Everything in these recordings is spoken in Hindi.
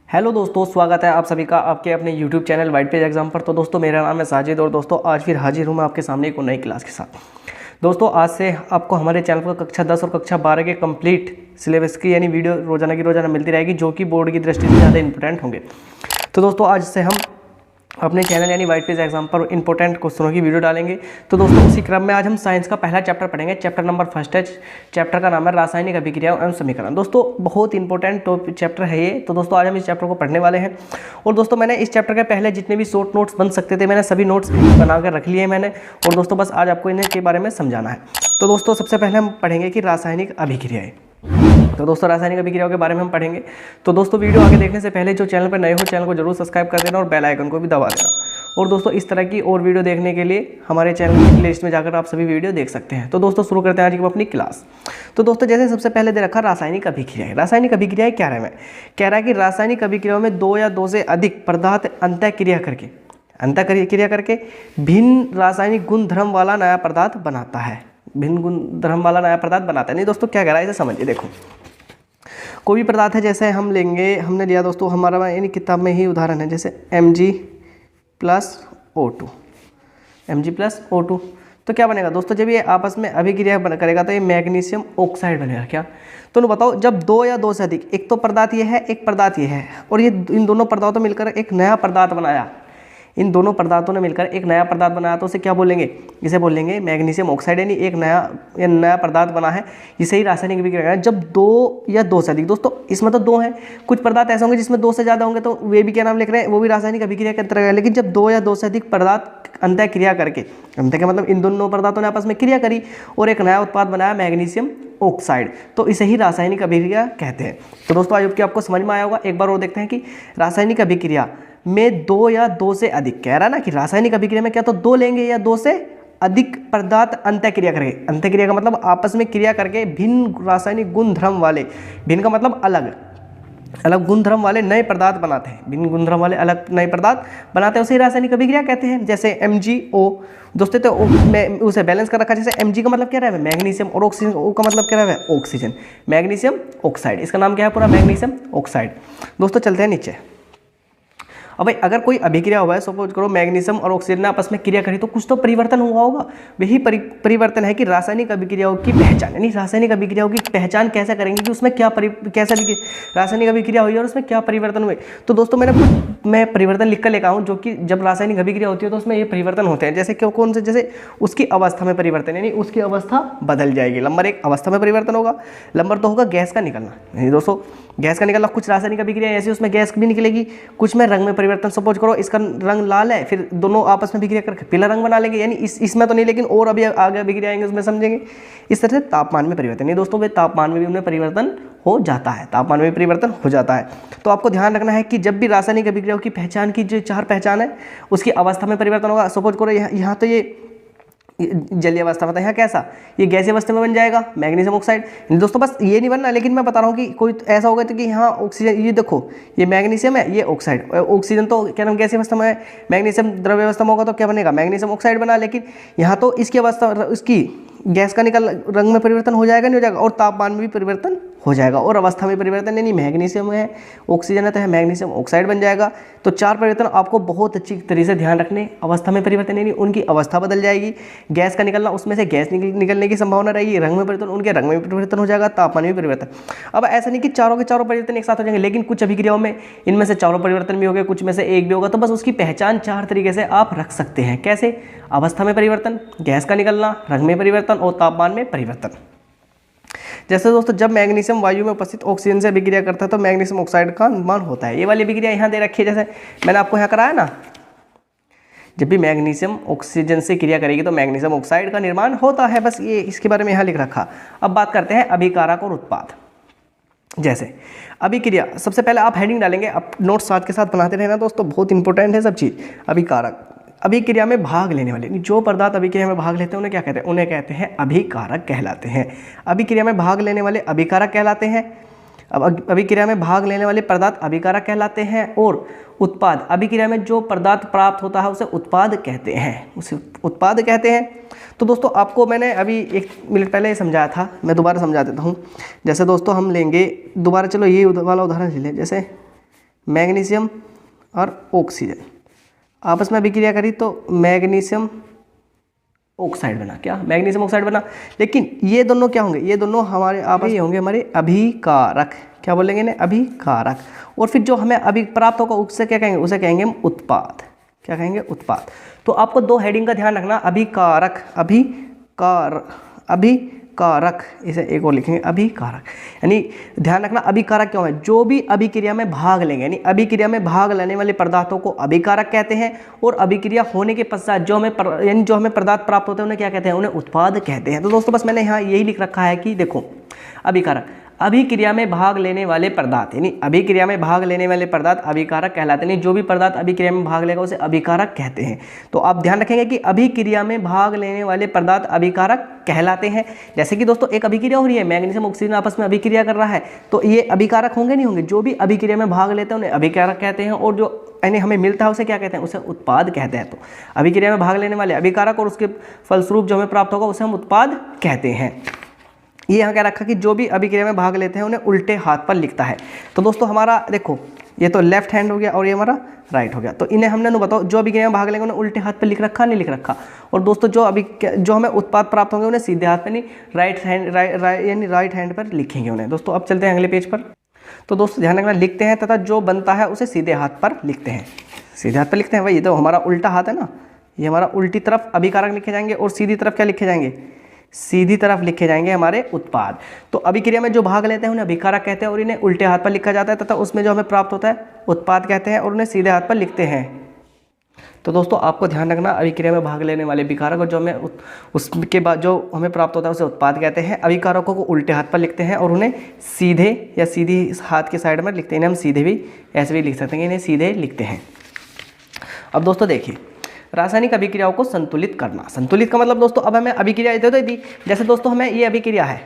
हेलो दोस्तों, स्वागत है आप सभी का आपके अपने YouTube channel white page exam पर। तो दोस्तों मेरा नाम है साजिद और दोस्तों आज फिर हाजिर हूँ मैं आपके सामने एक नई क्लास के साथ। दोस्तों आज से आपको हमारे चैनल पर कक्षा 10 और कक्षा 12 के कंप्लीट सिलेबस की यानी वीडियो रोजाना की रोजाना मिलती रहेगी, जो कि बोर्ड की दृष्टि से ज़्यादा इंपॉर्टेंट होंगे। तो दोस्तों आज से हम अपने चैनल यानी वाइट पेज एग्जाम पर इंपॉर्टेंट क्वेश्चनों की वीडियो डालेंगे। तो दोस्तों उसी क्रम में आज हम साइंस का पहला चैप्टर पढ़ेंगे। चैप्टर नंबर फर्स्ट है, चैप्टर का नाम है रासायनिक अभिक्रिया एवं समीकरण। दोस्तों बहुत इंपॉर्टेंट चैप्टर है ये। तो दोस्तों आज हम इस चैप्टर को पढ़ने वाले हैं और दोस्तों मैंने इस चैप्टर के पहले जितने भी शॉर्ट नोट्स बन सकते थे मैंने सभी नोट्स बनाकर रख लिए मैंने, और दोस्तों बस आज आपको इनके बारे में समझाना है। तो दोस्तों सबसे पहले हम पढ़ेंगे कि रासायनिक अभिक्रियाएं। तो दोस्तों रासायनिक अभिक्रियाओं के बारे में हम पढ़ेंगे। तो दोस्तों वीडियो आगे देखने से पहले जो चैनल पर नए हो चैनल को जरूर सब्सक्राइब कर देना और बेल आइकन को भी दबा देना। और दोस्तों इस तरह की और वीडियो देखने के लिए हमारे चैनल की प्लेलिस्ट में जाकर आप सभी वीडियो देख सकते हैं। तो दोस्तों शुरू करते हैं आज की अपनी क्लास। तो दोस्तों जैसे सबसे पहले दे रखा रासायनिक अभिक्रियाएं। रासायनिक अभिक्रियाएं क्या है, कह रहा है कि रासायनिक अभिक्रियाओं में दो या दो से अधिक पदार्थ अंतःक्रिया करके भिन्न रासायनिक गुण धर्म वाला नया पदार्थ बनाता है। भिन्न गुण धर्म वाला नया पदार्थ बनाता है। नहीं दोस्तों क्या कह रहा है इसे समझिए। देखो कोई भी पदार्थ है, जैसे हम लेंगे, हमने लिया दोस्तों हमारा यानी किताब में ही उदाहरण है, जैसे Mg+O2 तो क्या बनेगा दोस्तों, जब ये आपस में अभिक्रिया करेगा तो ये मैग्नीशियम ऑक्साइड बनेगा। क्या तो बताओ, जब दो या दो से अधिक, एक तो पदार्थ ये है एक पदार्थ ये है, और ये इन दोनों पदार्थों मिलकर एक नया पदार्थ बनाया, इन दोनों पदार्थों ने मिलकर एक नया पदार्थ बनाया, तो उसे क्या बोलेंगे, इसे बोलेंगे मैग्नीशियम ऑक्साइड। यानी एक नया पदार्थ बना है, इसे ही रासायनिक अभिक्रिया है। जब दो या दो से अधिक, दोस्तों इसमें तो दो हैं, कुछ पदार्थ ऐसे होंगे जिसमें दो से ज़्यादा होंगे तो वे भी क्या नाम लिख रहे हैं, वो भी रासायनिक अभिक्रिया के अंतर्गत है। लेकिन जब दो या दो से अधिक पदार्थ अंतःक्रिया करके, अंत का मतलब इन दोनों पदार्थों ने आपस में क्रिया करी और एक नया उत्पाद बनाया मैग्नीशियम ऑक्साइड, तो इसे ही रासायनिक अभिक्रिया कहते हैं। तो दोस्तों आज की आपको समझ में आया होगा। एक बार और देखते हैं कि रासायनिक अभिक्रिया में दो या दो से अधिक, कह रहा है ना कि रासायनिक अभिक्रिया में क्या तो दो लेंगे या दो से अधिक पदार्थ अंतःक्रिया करेंगे। अंतःक्रिया का मतलब आपस में क्रिया करके भिन्न रासायनिक गुण धर्म वाले, भिन्न का मतलब अलग अलग गुण धर्म वाले नए पदार्थ बनाते हैं, भिन्न गुण धर्म वाले अलग नए पदार्थ बनाते हैं, उसे रासायनिक अभिक्रिया कहते हैं। जैसे MgO दोस्तों, तो मैं उसे बैलेंस कर रखा। जैसे Mg का मतलब क्या रहा है मैग्नीशियम, और ऑक्सीजन O का मतलब क्या रहा है ऑक्सीजन, मैग्नीशियम ऑक्साइड, इसका नाम क्या है पूरा मैग्नीशियम ऑक्साइड। दोस्तों चलते हैं नीचे। अब भाई अगर कोई अभिक्रिया हुआ है, सपोज करो मैग्नीशियम और ऑक्सीजन ने आपस में क्रिया करी, तो कुछ तो परिवर्तन हुआ होगा। वही परिवर्तन है कि रासायनिक अभिक्रियाओं की पहचान, यानी रासायनिक अभिक्रियाओं की पहचान कैसे करेंगे कि उसमें क्या कैसा रासायनिक अभिक्रिया हुई है और उसमें क्या परिवर्तन हुए। तो दोस्तों मैं परिवर्तन लिख कर लेकर आऊँ, जो कि जब रासायनिक अभिक्रिया होती है तो उसमें ये परिवर्तन होते हैं। जैसे कौन से, जैसे उसकी अवस्था में परिवर्तन, यानी उसकी अवस्था बदल जाएगी। नंबर एक अवस्था में परिवर्तन होगा, नंबर दो होगा गैस का निकलना। यानी दोस्तों गैस का निकलना, कुछ रासायनिक अभिक्रिया ऐसी उसमें गैस भी निकलेगी, कुछ में रंग में परिवर्तन। सपोज करो इसका रंग लाल है, फिर दोनों आपस में अभिक्रिया करके पीला रंग बना लेंगे, यानी इसमें तो नहीं, लेकिन और अभी आगे अभिक्रिया आएंगे उसमें समझेंगे। इस तरह से तापमान में परिवर्तन, नहीं दोस्तों वे तापमान में भी उनमें परिवर्तन हो जाता है, तापमान में भी परिवर्तन हो जाता है। तो आपको ध्यान रखना है कि जब भी रासायनिक अभिक्रियाओं की पहचान की जो चार पहचान है, उसकी अवस्था में परिवर्तन होगा। सपोज करो यहाँ तो ये जलीय अवस्था में था, यहाँ कैसा ये गैसीय अवस्था में बन जाएगा मैग्नीशियम ऑक्साइड। दोस्तों बस ये नहीं बनना, लेकिन मैं बता रहा हूँ कि कोई ऐसा होगा तो कि यहाँ ऑक्सीजन, ये देखो ये मैग्नीशियम है, ये ऑक्साइड, ऑक्सीजन तो क्या नाम गैसीय अवस्था में है, मैग्नीशियम द्रव्य अवस्था में होगा तो क्या बनेगा मैग्नीशियम ऑक्साइड बना। लेकिन यहाँ तो इसकी अवस्था, इसकी गैस का निकल रंग में परिवर्तन हो जाएगा, नहीं हो जाएगा, और तापमान में भी परिवर्तन हो जाएगा, और अवस्था में परिवर्तन, यानी मैग्नीशियम है ऑक्सीजन है तो है मैग्नीशियम ऑक्साइड बन जाएगा। तो चार परिवर्तन आपको बहुत अच्छी तरीके से ध्यान रखने। अवस्था में परिवर्तन यानी उनकी अवस्था बदल जाएगी, गैस का निकलना उसमें से गैस निकलने की संभावना रहेगी, रंग में परिवर्तन उनके रंग में परिवर्तन हो जाएगा, तापमान में परिवर्तन। अब ऐसा नहीं कि चारों के चारों परिवर्तन एक साथ हो जाएंगे, लेकिन कुछ अभिक्रियाओं में इनमें से चारों परिवर्तन भी हो गए, कुछ में से एक भी होगा। तो बस उसकी पहचान चार तरीके से आप रख सकते हैं। कैसे, अवस्था में परिवर्तन, गैस का निकलना, रंग में परिवर्तन और तापमान में परिवर्तन। जैसे दोस्तों जब मैग्नीशियम वायु में उपस्थित ऑक्सीजन से अभिक्रिया करता है तो मैग्नीशियम ऑक्साइड का निर्माण होता है। ये वाली अभिक्रिया यहाँ दे रखी है, जैसे मैंने आपको यहाँ कराया ना, जब भी मैग्नीशियम ऑक्सीजन से क्रिया करेगी तो मैग्नीशियम ऑक्साइड का निर्माण होता है। बस ये इसके बारे में यहाँ लिख रखा। अब बात करते हैं अभिकारक और उत्पाद। जैसे अभिक्रिया, सबसे पहले आप हेडिंग डालेंगे, आप नोट्स साथ के साथ बनाते रहना दोस्तों, बहुत इंपॉर्टेंट है सब चीज़। अभिकारक, अभिक्रिया में भाग लेने वाले, जो पदार्थ अभिक्रिया में भाग लेते हैं उन्हें क्या कहते हैं, उन्हें कहते हैं अभिकारक कहलाते हैं। अभिक्रिया में भाग लेने वाले अभिकारक कहलाते हैं। अब अभिक्रिया में भाग लेने वाले पदार्थ अभिकारक कहलाते हैं। और उत्पाद, अभिक्रिया में जो पदार्थ प्राप्त होता है उसे उत्पाद कहते हैं, उसे उत्पाद कहते हैं। तो दोस्तों आपको मैंने अभी 1 मिनट पहले समझाया था, मैं दोबारा समझा देता हूँ। जैसे दोस्तों हम लेंगे दोबारा, चलो ये वाला उदाहरण ले लें। जैसे मैग्नीशियम और ऑक्सीजन आपस में अभिक्रिया करी तो मैग्नीशियम ऑक्साइड बना। क्या? मैग्नीशियम ऑक्साइड बना। लेकिन ये दोनों क्या होंगे? ये दोनों हमारे आपस में होंगे हमारे अभिकारक। क्या बोलेंगे इन्हें? अभिकारक। और फिर जो हमें अभी प्राप्त होगा उसे क्या कहेंगे? उसे कहेंगे हम उत्पाद। क्या कहेंगे? उत्पाद। तो आपको दो हेडिंग का ध्यान रखना, अभिकारक, अभिकारक, इसे एक और लिखेंगे अभिकारक। यानी ध्यान रखना अभिकारक क्यों है? जो भी अभिक्रिया में भाग लेंगे, यानी अभिक्रिया में भाग लेने वाले पदार्थों को अभिकारक कहते हैं, और अभिक्रिया होने के पश्चात जो हमें पदार्थ प्राप्त होते हैं उन्हें क्या कहते हैं? उन्हें उत्पाद कहते हैं। तो दोस्तों बस मैंने यहाँ यही लिख रखा है कि देखो, अभिकारक अभिक्रिया में भाग लेने वाले पदार्थ, यानी अभिक्रिया में भाग लेने वाले पदार्थ अभिकारक कहलाते हैं। जो भी पदार्थ अभिक्रिया में भाग लेगा उसे अभिकारक कहते हैं। तो आप ध्यान रखेंगे कि अभिक्रिया में भाग लेने वाले पदार्थ अभिकारक कहलाते हैं। जैसे कि दोस्तों एक अभिक्रिया हो रही है, मैग्नीशियम ऑक्सीजन आपस में अभिक्रिया कर रहा है, तो ये अभिकारक होंगे नहीं होंगे? जो भी अभिक्रिया में भाग लेते हैं उन्हें अभिकारक कहते हैं, और जो यानी हमें मिलता है उसे क्या कहते हैं? उसे उत्पाद कहते हैं। तो अभिक्रिया में भाग लेने वाले अभिकारक और उसके फलस्वरूप जो हमें प्राप्त होगा उसे हम उत्पाद कहते हैं। ये यहाँ क्या रखा कि जो भी अभिक्रिया में भाग लेते हैं उन्हें उल्टे हाथ पर लिखता है। तो दोस्तों हमारा देखो, ये तो लेफ्ट हैंड हो गया और ये हमारा राइट हो गया। तो इन्हें हमने बताओ जो अभिक्रिया में भाग लेंगे उन्हें उल्टे हाथ पर लिख रखा, नहीं लिख रखा। और दोस्तों जो हमें उत्पाद प्राप्त होंगे उन्हें सीधे हाथ पर, नहीं राइट हैंड पर लिखेंगे उन्हें। दोस्तों अब चलते हैं अगले पेज पर। तो दोस्तों ध्यान रखना, लिखते हैं तथा जो बनता है उसे सीधे हाथ पर लिखते हैं। सीधे हाथ पर लिखते हैं भाई, ये तो हमारा उल्टा हाथ है ना, ये हमारा उल्टी तरफ अभिकारक लिखे जाएंगे और सीधी तरफ क्या लिखे जाएंगे? सीधी तरफ लिखे जाएंगे हमारे उत्पाद। तो अभिक्रिया में जो भाग लेते हैं उन्हें अभिकारक कहते हैं और इन्हें उल्टे हाथ पर लिखा जाता है, तथा उसमें जो हमें प्राप्त होता है उत्पाद कहते हैं और उन्हें सीधे हाथ पर लिखते हैं। तो दोस्तों आपको ध्यान रखना, अभिक्रिया में भाग लेने वाले अभिकारक और जो हमें उसके बाद जो हमें प्राप्त होता है उसे उत्पाद कहते हैं। अभिकारकों को उल्टे हाथ पर लिखते हैं और उन्हें सीधे या सीधी हाथ के साइड में लिखते हैं। इन्हें हम सीधे भी ऐसे भी लिख सकते हैं, इन्हें सीधे लिखते हैं। अब दोस्तों देखिए, रासायनिक अभिक्रियाओं को संतुलित करना। संतुलित का मतलब दोस्तों, अब हमें अभिक्रिया दे दी, जैसे दोस्तों हमें ये अभिक्रिया है,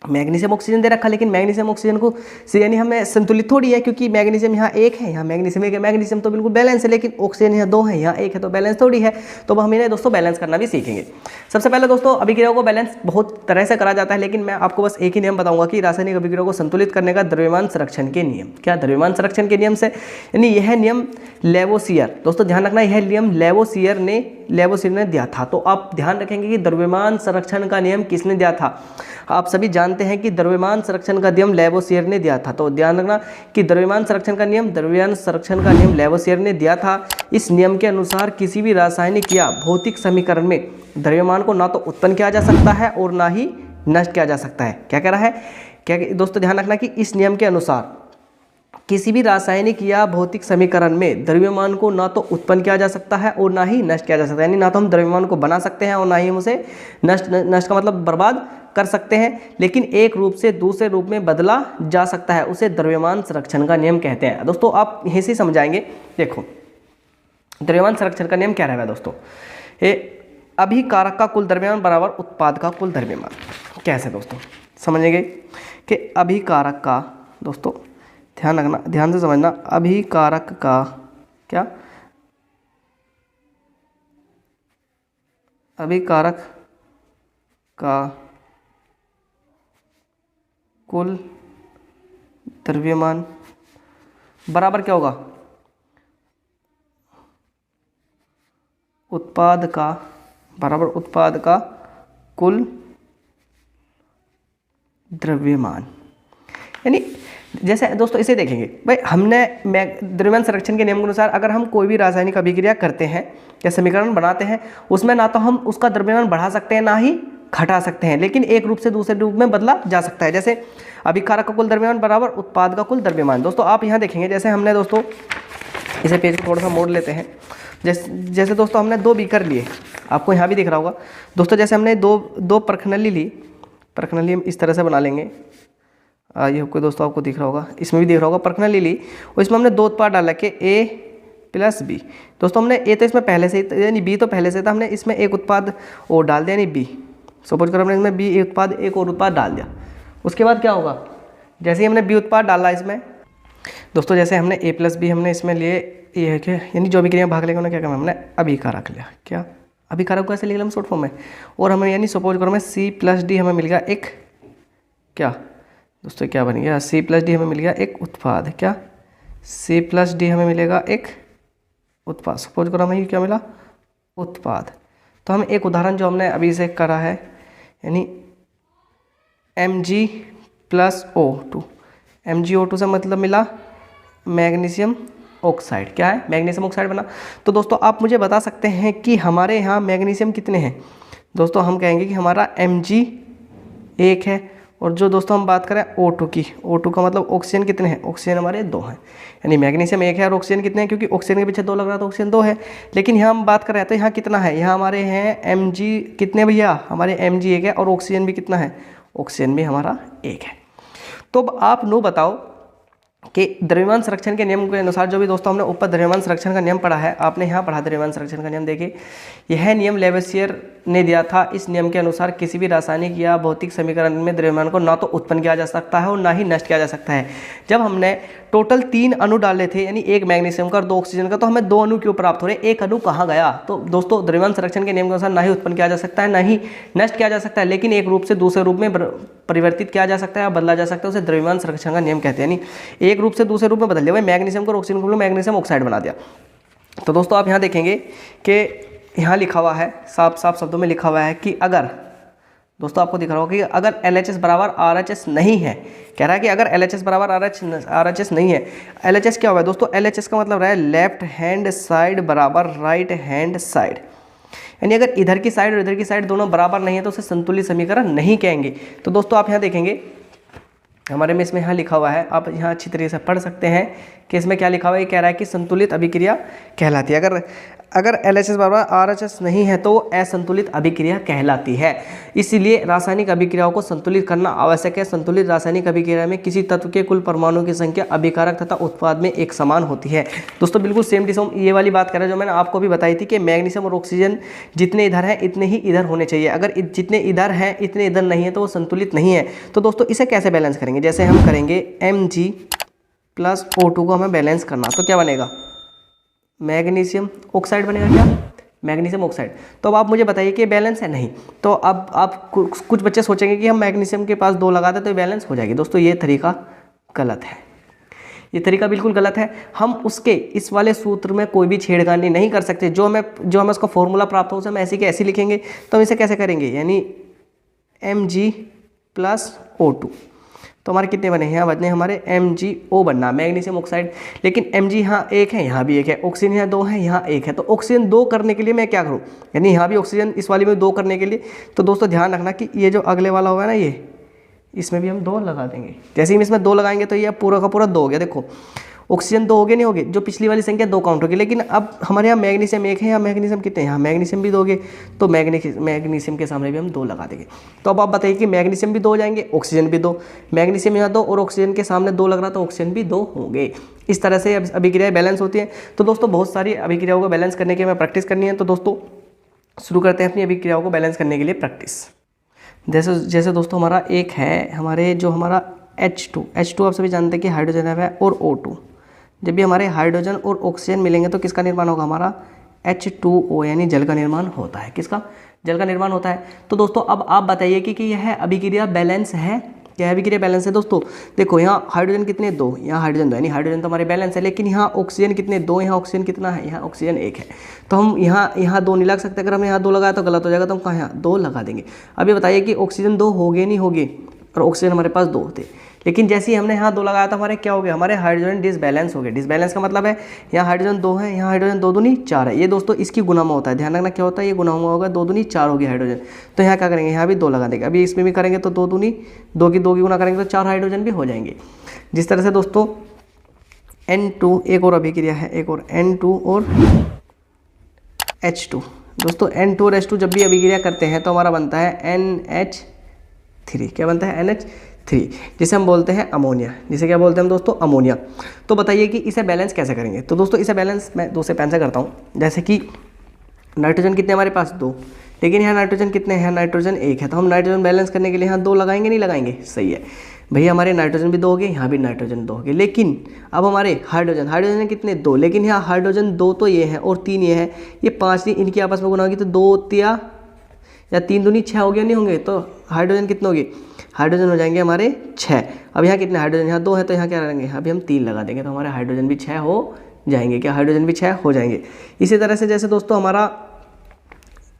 मैग्नीशियम ऑक्सीजन दे रखा, लेकिन मैग्नीशियम ऑक्सीजन को यानी हमें संतुलित थोड़ी है, क्योंकि मैग्नीशियम यहाँ एक है, यहाँ मैग्नीशियम एक है। मैग्नीशियम तो बिल्कुल बैलेंस है, लेकिन ऑक्सीजन यहाँ दो है, यहाँ एक है, तो बैलेंस थोड़ी है। तो अब हम इन्हें दोस्तों बैलेंस करना भी सीखेंगे। सबसे पहले दोस्तों अभिक्रियाओं को बैलेंस बहुत तरह से करा जाता है, लेकिन मैं आपको बस एक ही नियम बताऊंगा कि रासायनिक अभिक्रियाओं को संतुलित करने का द्रव्यमान संरक्षण के नियम। क्या? द्रव्यमान संरक्षण के नियम से, यानी यह नियम लेवोसियर, दोस्तों ध्यान रखना, यह नियम लेवोसियर ने दिया था। तो आप ध्यान रखेंगे कि द्रव्यमान संरक्षण का नियम किसने दिया था? आप सभी जानते हैं कि द्रव्यमान संरक्षण का नियम लेवोसियर ने दिया था। तो ध्यान रखना कि द्रव्यमान संरक्षण का नियम लेवोसियर ने दिया था। इस नियम के अनुसार किसी भी रासायनिक या भौतिक समीकरण में द्रव्यमान को ना तो उत्पन्न किया जा सकता है और ना ही नष्ट किया जा सकता है। क्या कह रहा है? क्या दोस्तों ध्यान रखना कि इस नियम के अनुसार किसी भी रासायनिक या भौतिक समीकरण में द्रव्यमान को ना तो उत्पन्न किया जा सकता है और ना ही नष्ट किया जा सकता है। यानी ना तो हम द्रव्यमान को बना सकते हैं और ना ही हम उसे नष्ट का मतलब बर्बाद कर सकते हैं, लेकिन एक रूप से दूसरे रूप में बदला जा सकता है। उसे द्रव्यमान संरक्षण का नियम कहते हैं। दोस्तों आप यहीं से समझाएंगे। देखो द्रव्यमान संरक्षण का नियम क्या रहेगा दोस्तों? अभिकारक का कुल द्रव्यमान बराबर उत्पाद का कुल द्रव्यमान। कैसे दोस्तों समझेंगे कि अभिकारक का, दोस्तों ध्यान रखना, ध्यान से समझना, अभिकारक का क्या? अभिकारक का कुल द्रव्यमान बराबर क्या होगा? उत्पाद का बराबर उत्पाद का कुल द्रव्यमान। यानी जैसे दोस्तों इसे देखेंगे भाई, हमने द्रव्यमान संरक्षण के नियम के अनुसार अगर हम कोई भी रासायनिक अभिक्रिया करते हैं या समीकरण बनाते हैं, उसमें ना तो हम उसका द्रव्यमान बढ़ा सकते हैं ना ही घटा सकते हैं, लेकिन एक रूप से दूसरे रूप में बदला जा सकता है। जैसे अभिकारक का कुल द्रव्यमान बराबर उत्पाद का कुल द्रव्यमान। दोस्तों आप यहाँ देखेंगे, जैसे हमने दोस्तों इसे पेज को थोड़ा सा मोड़ लेते हैं। जैसे दोस्तों हमने दो बीकर लिए, आपको यहाँ भी दिख रहा होगा दोस्तों। जैसे हमने दो परखनली ली, परखनली हम इस तरह से बना लेंगे। ये कोई दोस्तों आपको दिख रहा होगा, इसमें भी दिख रहा होगा। परखनली ली और इसमें हमने दो उत्पाद डाला कि A प्लस B। दोस्तों हमने A तो इसमें पहले से ही, यानी B तो पहले से था, हमने इसमें एक उत्पाद और डाल दिया, यानी B। सपोज करो हमने इसमें B एक और उत्पाद डाल दिया। उसके बाद क्या होगा? जैसे ही हमने B उत्पाद डाला इसमें दोस्तों, जैसे हमने A प्लस B हमने इसमें लिए, ये है कि यानी जो अभिक्रिया भाग लेगा उन्हें क्या करना, हमने अभिकारक लिया। क्या? अभिकारक को ऐसे लिख लिया हम शॉर्ट फॉर्म में। और हमें यानी सपोज करो हमें C प्लस D हमें मिल गया एक, क्या दोस्तों क्या बन गया? C प्लस D हमें मिल गया एक उत्पाद। क्या? C+D हमें मिलेगा एक उत्पाद। सपोज करो हमें क्या मिला, उत्पाद। तो हम एक उदाहरण जो हमने अभी से करा है, यानी Mg+O2, MgO2 से मतलब मिला मैग्नीशियम ऑक्साइड। क्या है, मैग्नीशियम ऑक्साइड बना। तो दोस्तों आप मुझे बता सकते हैं कि हमारे यहाँ मैग्नीशियम कितने हैं। दोस्तों हम कहेंगे कि हमारा Mg 1 है, और जो दोस्तों हम बात करें O2 की, O2 का मतलब ऑक्सीजन कितने हैं, ऑक्सीजन हमारे 2 हैं। यानी मैग्नीशियम 1 है और ऑक्सीजन कितने हैं, क्योंकि ऑक्सीजन के पीछे 2 लग रहा है तो ऑक्सीजन 2 है। लेकिन यहाँ हम बात कर रहे हैं तो यहाँ कितना है, यहाँ हमारे हैं Mg कितने भैया, हमारे Mg 1 है, और ऑक्सीजन भी कितना है, ऑक्सीजन भी हमारा 1 है। तो अब आप नो बताओ कि द्रव्यमान संरक्षण के नियम के अनुसार, जो भी दोस्तों हमने ऊपर द्रव्यमान संरक्षण का नियम पढ़ा है, आपने यहाँ पढ़ा द्रव्यमान संरक्षण का नियम। देखिए यह नियम लेवेसियर ने दिया था। इस नियम के अनुसार किसी भी रासायनिक या भौतिक समीकरण में द्रव्यमान को ना तो उत्पन्न किया जा सकता है और ना ही नष्ट किया जा सकता है। जब हमने टोटल 3 अणु डाले थे, यानी 1 मैग्नीशियम का और 2 ऑक्सीजन का, तो हमें 2 अणु क्यों प्राप्त हो रहे, 1 अणु कहाँ गया। तो दोस्तों द्रव्यमान संरक्षण के नियम के अनुसार ना ही उत्पन्न किया जा सकता है, ना ही नष्ट किया जा सकता है, लेकिन एक रूप से दूसरे रूप में परिवर्तित किया जा सकता है या बदला जा सकता है। उसे द्रव्यमान संरक्षण का नियम कहते हैं। यानी एक रूप से दूसरे रूप में बदल दिया, भाई मैग्नीशियम को ऑक्सीजन को मैग्नीशियम ऑक्साइड बना दिया। तो दोस्तों आप यहाँ देखेंगे कि यहाँ लिखा हुआ है, साफ साफ शब्दों में लिखा हुआ है कि अगर, दोस्तों आपको दिख रहा होगा कि अगर LHS बराबर RHS नहीं है, कह रहा है कि अगर LHS बराबर RHS नहीं है। LHS क्या हुआ है दोस्तों, LHS का मतलब रहा है लेफ्ट हैंड साइड बराबर राइट हैंड साइड। यानी अगर इधर की साइड और इधर की साइड दोनों बराबर नहीं है तो उसे संतुलित समीकरण नहीं कहेंगे। तो दोस्तों आप यहाँ देखेंगे हमारे में इसमें यहाँ लिखा हुआ है, आप यहाँ अच्छी तरीके से पढ़ सकते हैं कि इसमें क्या लिखा हुआ है। ये कह रहा है कि संतुलित अभिक्रिया कहलाती है। अगर LHS बराबर RHS नहीं है तो असंतुलित अभिक्रिया कहलाती है। इसीलिए रासायनिक अभिक्रियाओं को संतुलित करना आवश्यक है। संतुलित रासायनिक अभिक्रिया में किसी तत्व के कुल परमाणुओं की संख्या अभिकारक तथा उत्पाद में एक समान होती है। दोस्तों बिल्कुल सेम टू सेम ये वाली बात कर रहे हैं जो मैंने आपको भी बताई थी कि मैग्नीशियम और ऑक्सीजन जितने इधर हैं इतने ही इधर होने चाहिए। अगर जितने इधर हैं इतने इधर नहीं है तो वो संतुलित नहीं है। तो दोस्तों इसे कैसे बैलेंस करेंगे, जैसे हम करेंगे Mg+O2 को हमें बैलेंस करना, तो क्या बनेगा, मैग्नीशियम ऑक्साइड बनेगा। क्या, मैग्नीशियम ऑक्साइड। तो अब आप मुझे बताइए कि बैलेंस है, नहीं। तो अब आप कुछ बच्चे सोचेंगे कि हम मैग्नीशियम के पास 2 लगा दें तो बैलेंस हो जाएगी। दोस्तों ये तरीका गलत है, ये तरीका बिल्कुल गलत है। हम उसके इस वाले सूत्र में कोई भी छेड़खानी नहीं कर सकते। जो हमें उसका फॉर्मूला प्राप्त हो उसे हम ऐसे के ऐसे लिखेंगे। तो हम इसे कैसे करेंगे, यानी Mg+O2, तो हमारे कितने बने, यहाँ बने हमारे MgO बनना, मैग्नीशियम ऑक्साइड। लेकिन Mg यहाँ 1 है, यहाँ भी 1 है, ऑक्सीजन यहाँ 2 है, यहाँ 1 है। तो ऑक्सीजन 2 करने के लिए मैं क्या करूँ, यानी यहाँ भी ऑक्सीजन इस वाली में 2 करने के लिए, तो दोस्तों ध्यान रखना कि ये जो अगले वाला होगा ना, ये इसमें भी हम 2 लगा देंगे। जैसे ही इसमें 2 लगाएंगे तो ये पूरा का पूरा 2 हो गया। देखो ऑक्सीजन 2 हो गए, नहीं हो गए, जो पिछली वाली संख्या 2 काउंट होगी। लेकिन अब हमारे यहाँ मैग्नीशियम 1 है, यहाँ मैग्नीशियम कितने हैं, यहाँ मैग्नीशियम भी 2 होगे, तो मैग्नीशियम के सामने भी हम 2 लगा देंगे। तो अब आप बताइए कि मैग्नीशियम भी 2 हो जाएंगे, ऑक्सीजन भी 2, मैग्नीशियम यहाँ 2 और ऑक्सीजन के सामने 2 लग रहा तो ऑक्सीजन भी 2 होंगे। इस तरह से अभिक्रियाएं बैलेंस होती हैं। तो दोस्तों बहुत सारी अभिक्रियाओं को बैलेंस करने की हमें प्रैक्टिस करनी है। तो दोस्तों शुरू करते हैं अपनी अभिक्रियाओं को बैलेंस करने के लिए प्रैक्टिस। जैसे दोस्तों हमारा एक है, हमारे जो हमारा H2 आप सभी जानते हैं कि हाइड्रोजन है और O2। जब भी हमारे हाइड्रोजन और ऑक्सीजन मिलेंगे तो किसका निर्माण होगा, हमारा H2O, यानी जल का निर्माण होता है। किसका, जल का निर्माण होता है। तो दोस्तों अब आप बताइए कि यह अभिक्रिया बैलेंस है, क्या अभिक्रिया बैलेंस है। दोस्तों देखो यहाँ हाइड्रोजन कितने 2, यहाँ हाइड्रोजन 2, यानी हाइड्रोजन तो हमारे बैलेंस है। लेकिन यहाँ ऑक्सीजन कितने 2, यहाँ ऑक्सीजन कितना है, यहाँ ऑक्सीजन 1 है। तो हम यहाँ 2 नहीं लगा सकते। अगर हम यहाँ 2 लगाया तो गलत हो जाएगा, तो हम कहाँ यहाँ 2 लगा देंगे। अब ये बताइए कि ऑक्सीजन 2 हो गए नहीं होगे, और ऑक्सीजन हमारे पास 2 होते। लेकिन जैसे ही हमने यहाँ 2 लगाया तो हमारे क्या हो गया, हमारे हाइड्रोजन डिसबैलेंस हो गए। डिसबैलेंस का मतलब है यहाँ हाइड्रोजन 2 है, यहाँ हाइड्रोजन 2 दूनी 4 है। ये दोस्तों इसकी गुनामा होता है, ध्यान रखना क्या होता है, ये गुनामा होगा 2 दूनी 4 होगी हाइड्रोजन। तो यहाँ क्या करेंगे, यहाँ भी 2 लगा देंगे। अभी इसमें भी करेंगे तो 2 दूनी 2 की गुना करेंगे तो 4 हाइड्रोजन भी हो जाएंगे। जिस तरह से दोस्तों N2 एक और अभिक्रिया है, एक और N2 और H2। दोस्तों N2 और H2 जब भी अभिक्रिया करते हैं तो हमारा बनता है NH3। क्या बनता है, NH3, जिसे हम बोलते हैं अमोनिया। जिसे क्या बोलते हैं हम दोस्तों, अमोनिया। तो बताइए कि इसे बैलेंस कैसे करेंगे। तो दोस्तों इसे बैलेंस मैं 2 से 5 से करता हूँ। जैसे कि नाइट्रोजन कितने हमारे पास 2, लेकिन यहाँ नाइट्रोजन कितने हैं, नाइट्रोजन 1 है। तो हम नाइट्रोजन बैलेंस करने के लिए यहाँ 2 लगाएंगे, नहीं लगाएंगे, सही है भैया। हमारे नाइट्रोजन भी 2 हो गए, यहाँ भी नाइट्रोजन 2 हो गए। लेकिन अब हमारे हाइड्रोजन कितने 2, लेकिन यहाँ हाइड्रोजन 2 तो ये है और 3 ये है, ये 5 नहीं, इनकी आपस में गुना होगी तो 2 या 3 दूनी 6 हो गया, नहीं होंगे। तो हाइड्रोजन कितने हो गए, हाइड्रोजन हो जाएंगे हमारे 6। अब यहाँ कितने हाइड्रोजन, यहाँ 2 है तो यहाँ क्या रहेंगे, अभी हम 3 लगा देंगे तो हमारे हाइड्रोजन भी 6 हो जाएंगे। क्या हाइड्रोजन भी 6 हो जाएंगे। इसी तरह से जैसे दोस्तों हमारा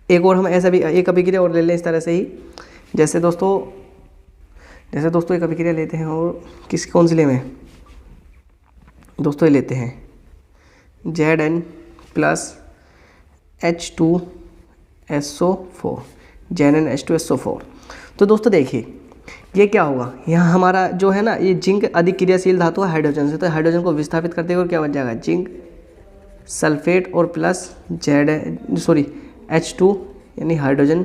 एक और हम ऐसा भी एक अभिक्रिया और ले लें इस तरह से ही, जैसे दोस्तों एक अभिक्रिया लेते हैं और कौन सी लें दोस्तों, ये लेते हैं Zn प्लस H2SO4, ZnH2SO4। तो दोस्तों देखिए ये क्या होगा, यहाँ हमारा जो है ना ये जिंक अधिक क्रियाशील धातु है हाइड्रोजन से, तो हाइड्रोजन को विस्थापित करते हुए क्या बन जाएगा, जिंक सल्फेट और प्लस H2 यानी हाइड्रोजन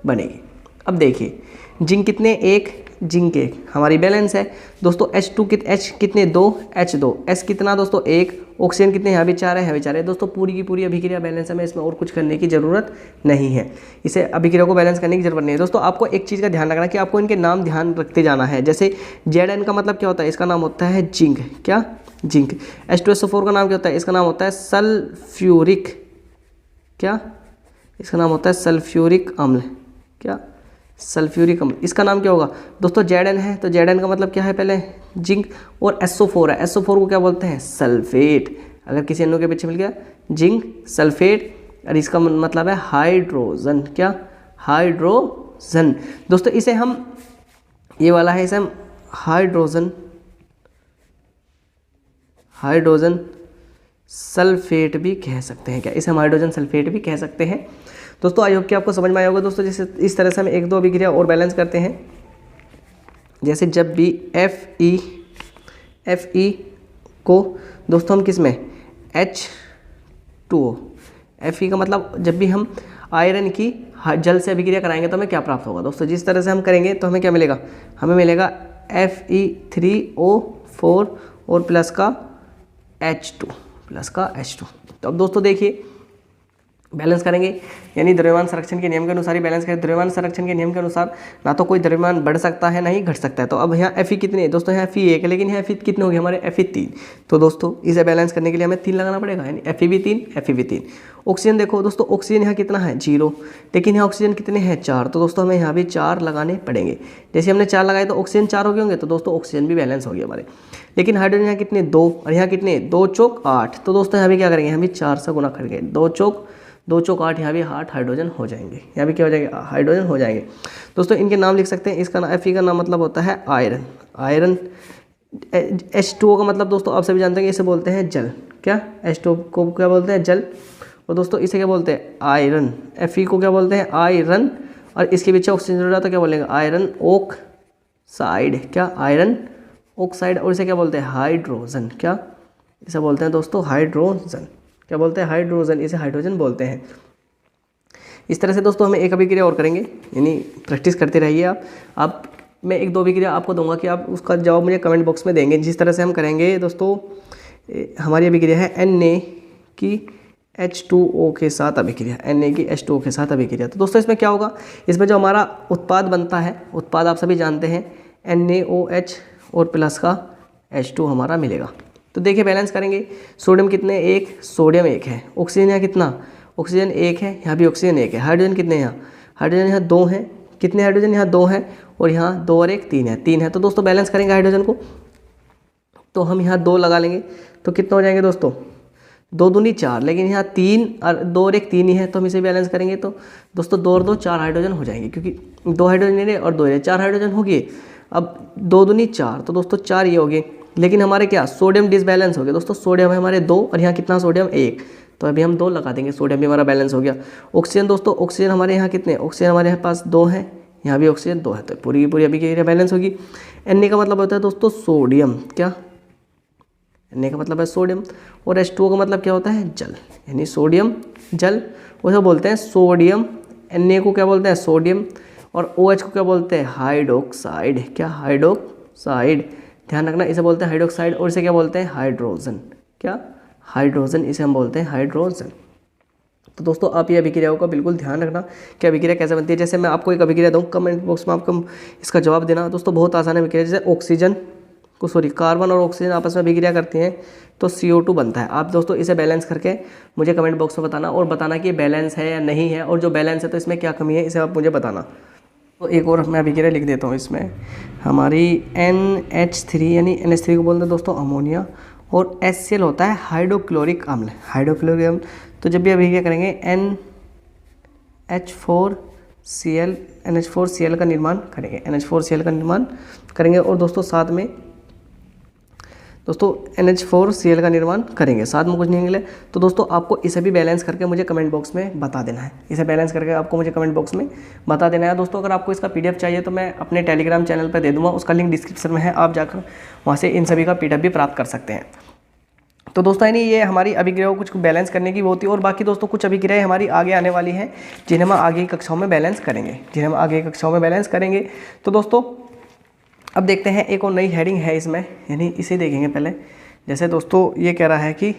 बनेगी। अब देखिए जिंक कितने, एक, जिंक एक हमारी बैलेंस है दोस्तों। H2 कितने, 2, H2, S कितना दोस्तों 1, ऑक्सीजन कितने, यहाँ भी 4 है, यहाँ भी 4 है दोस्तों। पूरी की पूरी अभिक्रिया बैलेंस है, में इसमें और कुछ करने की ज़रूरत नहीं है, इसे अभिक्रिया को बैलेंस करने की जरूरत नहीं है दोस्तों। आपको एक चीज़ का ध्यान रखना कि आपको इनके नाम ध्यान रखते जाना है। जैसे Zn का मतलब क्या होता है, इसका नाम होता है जिंक, क्या जिंक। H2SO4 का नाम क्या होता है, इसका नाम होता है सल्फ्यूरिक, क्या इसका नाम होता है सल्फ्यूरिक अम्ल, क्या सल्फ्यूरिक अम्ल। इसका नाम क्या होगा दोस्तों, Zn है तो Zn का मतलब क्या है पहले जिंक, और SO4 है, SO4 को क्या बोलते हैं सल्फेट। अगर किसी अन्य के पीछे मिल गया जिंक सल्फेट, और इसका मतलब है हाइड्रोजन, क्या हाइड्रोजन दोस्तों। इसे हम ये वाला है, इसे हम हाइड्रोजन सल्फेट भी कह सकते हैं, क्या इसे हम हाइड्रोजन सल्फेट भी कह सकते हैं दोस्तों। आई होप कि आपको समझ में आया होगा दोस्तों। जैसे इस तरह से हम एक दो अभिक्रिया और बैलेंस करते हैं, जैसे जब भी Fe को दोस्तों हम किस में H2O, Fe का मतलब जब भी हम आयरन की जल से अभिक्रिया कराएंगे तो हमें क्या प्राप्त होगा दोस्तों, जिस तरह से हम करेंगे तो हमें क्या मिलेगा, हमें मिलेगा Fe3O4 और प्लस का H2। तो अब दोस्तों देखिए बैलेंस करेंगे, यानी द्रव्यमान संरक्षण के नियम के अनुसार ही बैलेंस करें। द्रव्यमान संरक्षण के नियम के अनुसार ना तो कोई द्रव्यमान बढ़ सकता है ना ही घट सकता है। तो अब यहाँ Fe कितनी है दोस्तों, यहाँ Fe1 है, लेकिन यहाँ Fe कितने हो गए हमारे Fe3। तो दोस्तों इसे बैलेंस करने के लिए हमें 3 लगाना पड़ेगा, यानी Fe भी 3। ऑक्सीजन देखो दोस्तों, ऑक्सीजन यहाँ कितना है 0, लेकिन यहाँ ऑक्सीजन कितने हैं 4, तो दोस्तों हमें यहाँ भी 4 लगाने पड़ेंगे। जैसे हमने 4 लगाए तो ऑक्सीजन 4 हो गए होंगे, तो दोस्तों ऑक्सीजन भी बैलेंस हो गए हमारे। लेकिन हाइड्रोजन यहाँ कितने 2, और यहाँ कितने 2 चौक 8, तो दोस्तों यहाँ भी क्या करेंगे, हम भी 4 से गुना करेंगे, 2 चौक 8, यहाँ भी 8 हाइड्रोजन हो जाएंगे, यहाँ भी क्या हो जाएंगे हाइड्रोजन हो जाएंगे दोस्तों। इनके नाम लिख सकते हैं, इसका Fe का नाम मतलब होता है आयरन। H2O का मतलब दोस्तों आप सभी जानते हैं, इसे बोलते हैं जल, क्या H2O को क्या बोलते हैं जल, और दोस्तों इसे क्या बोलते हैं आयरन। Fe को क्या बोलते हैं आयरन, और इसके पीछे ऑक्सीजन जुड़ रहा तो क्या बोलेंगे आयरन ऑक्साइड, क्या आयरन ऑक्साइड, और इसे क्या बोलते हैं हाइड्रोजन, क्या इसे बोलते हैं दोस्तों हाइड्रोजन, क्या बोलते हैं हाइड्रोजन, इसे हाइड्रोजन बोलते हैं। इस तरह से दोस्तों हमें एक अभिक्रिया और करेंगे, यानी प्रैक्टिस करते रहिए आप मैं एक दो अभिक्रिया आपको दूंगा कि आप उसका जवाब मुझे कमेंट बॉक्स में देंगे। जिस तरह से हम करेंगे दोस्तों, हमारी अभिक्रिया है Na की H2O के साथ अभिक्रिया, Na की H2O के साथ अभिक्रिया। तो दोस्तों इसमें क्या होगा, इसमें जो हमारा उत्पाद बनता है, उत्पाद आप सभी जानते हैं NaOH और प्लस का H2 हमारा मिलेगा। तो देखिए बैलेंस करेंगे, सोडियम कितने 1, सोडियम 1 है, ऑक्सीजन यहाँ कितना, ऑक्सीजन 1 है, यहाँ भी ऑक्सीजन 1 है। हाइड्रोजन कितने यहाँ, हाइड्रोजन यहाँ 2 हैं, कितने हाइड्रोजन यहाँ 2 हैं, और यहाँ 2 और 1 3 है। तो दोस्तों बैलेंस करेंगे हाइड्रोजन को, तो हम यहाँ 2 लगा लेंगे तो कितना हो जाएंगे दोस्तों 2 दूनी 4, लेकिन यहाँ 3 और 2 और 1 3 ही है, तो हम इसे बैलेंस करेंगे तो दोस्तों 2 और 2 4 हाइड्रोजन हो जाएंगे, क्योंकि 2 हाइड्रोजन और 2 4 हाइड्रोजन हो गए। अब 2 दूनी 4, तो दोस्तों 4 ये हो गए, लेकिन हमारे क्या सोडियम डिसबैलेंस हो गया दोस्तों, सोडियम है हमारे 2 और यहाँ कितना सोडियम 1, तो अभी हम 2 लगा देंगे, सोडियम भी हमारा बैलेंस हो गया। ऑक्सीजन दोस्तों, ऑक्सीजन हमारे यहाँ कितने, ऑक्सीजन हमारे पास 2 है, यहाँ भी ऑक्सीजन 2 है, तो पूरी की पूरी अभी की बैलेंस होगी। Na का मतलब होता है दोस्तों सोडियम, क्या Na का मतलब है सोडियम, और H2O का मतलब क्या होता है जल, यानी सोडियम जल, उसे बोलते हैं सोडियम। Na को क्या बोलते हैं सोडियम, और OH को क्या बोलते हैं हाइड्रोक्साइड, क्या हाइड्रोक्साइड, ध्यान रखना इसे बोलते हैं हाइड्रोक्साइड, और इसे क्या बोलते हैं हाइड्रोजन, क्या हाइड्रोजन, इसे हम बोलते हैं हाइड्रोजन। तो दोस्तों आप ये अभिक्रियाओं का बिल्कुल ध्यान रखना कि अभिक्रिया कैसे बनती है। जैसे मैं आपको एक अभिक्रिया दूँ, कमेंट बॉक्स में आपको इसका जवाब देना दोस्तों, बहुत आसान है अभिक्रिया। जैसे कार्बन और ऑक्सीजन आपस में अभिक्रिया करते हैं तो CO2 बनता है। आप दोस्तों इसे बैलेंस करके मुझे कमेंट बॉक्स में बताना, और बताना कि बैलेंस है या नहीं है, और जो बैलेंस है तो इसमें क्या कमी है इसे आप मुझे बताना। तो एक और मैं अभिक्रिया लिख देता हूँ इसमें, हमारी NH3 यानी NH3 को बोलते हैं दोस्तों अमोनिया, और HCl होता है हाइड्रोक्लोरिक अम्ल। हाइड्रोक्लोरिक अम्ल, तो जब भी अभिक्रिया करेंगे NH4Cl का निर्माण करेंगे, NH4Cl का निर्माण करेंगे, और दोस्तों साथ में दोस्तों NH4Cl का निर्माण करेंगे, साथ में कुछ नहीं निकले तो दोस्तों आपको इसे भी बैलेंस करके मुझे कमेंट बॉक्स में बता देना है। इसे बैलेंस करके आपको मुझे कमेंट बॉक्स में बता देना है। दोस्तों अगर आपको इसका PDF चाहिए तो मैं अपने टेलीग्राम चैनल पर दे दूँगा, उसका लिंक डिस्क्रिप्शन में है, आप जाकर वहाँ से इन सभी का PDF भी प्राप्त कर सकते हैं। तो दोस्तों यानी ये हमारी अभिक्रियाओं को कुछ बैलेंस करने की वो होती है, और बाकी दोस्तों कुछ अभिक्रियाएं हमारी आगे आने वाली हैं जिन्हें हम आगे की कक्षाओं में बैलेंस करेंगे, तो दोस्तों अब देखते हैं एक और नई हेडिंग है इसमें, यानी इसे देखेंगे पहले। जैसे दोस्तों ये कह रहा है कि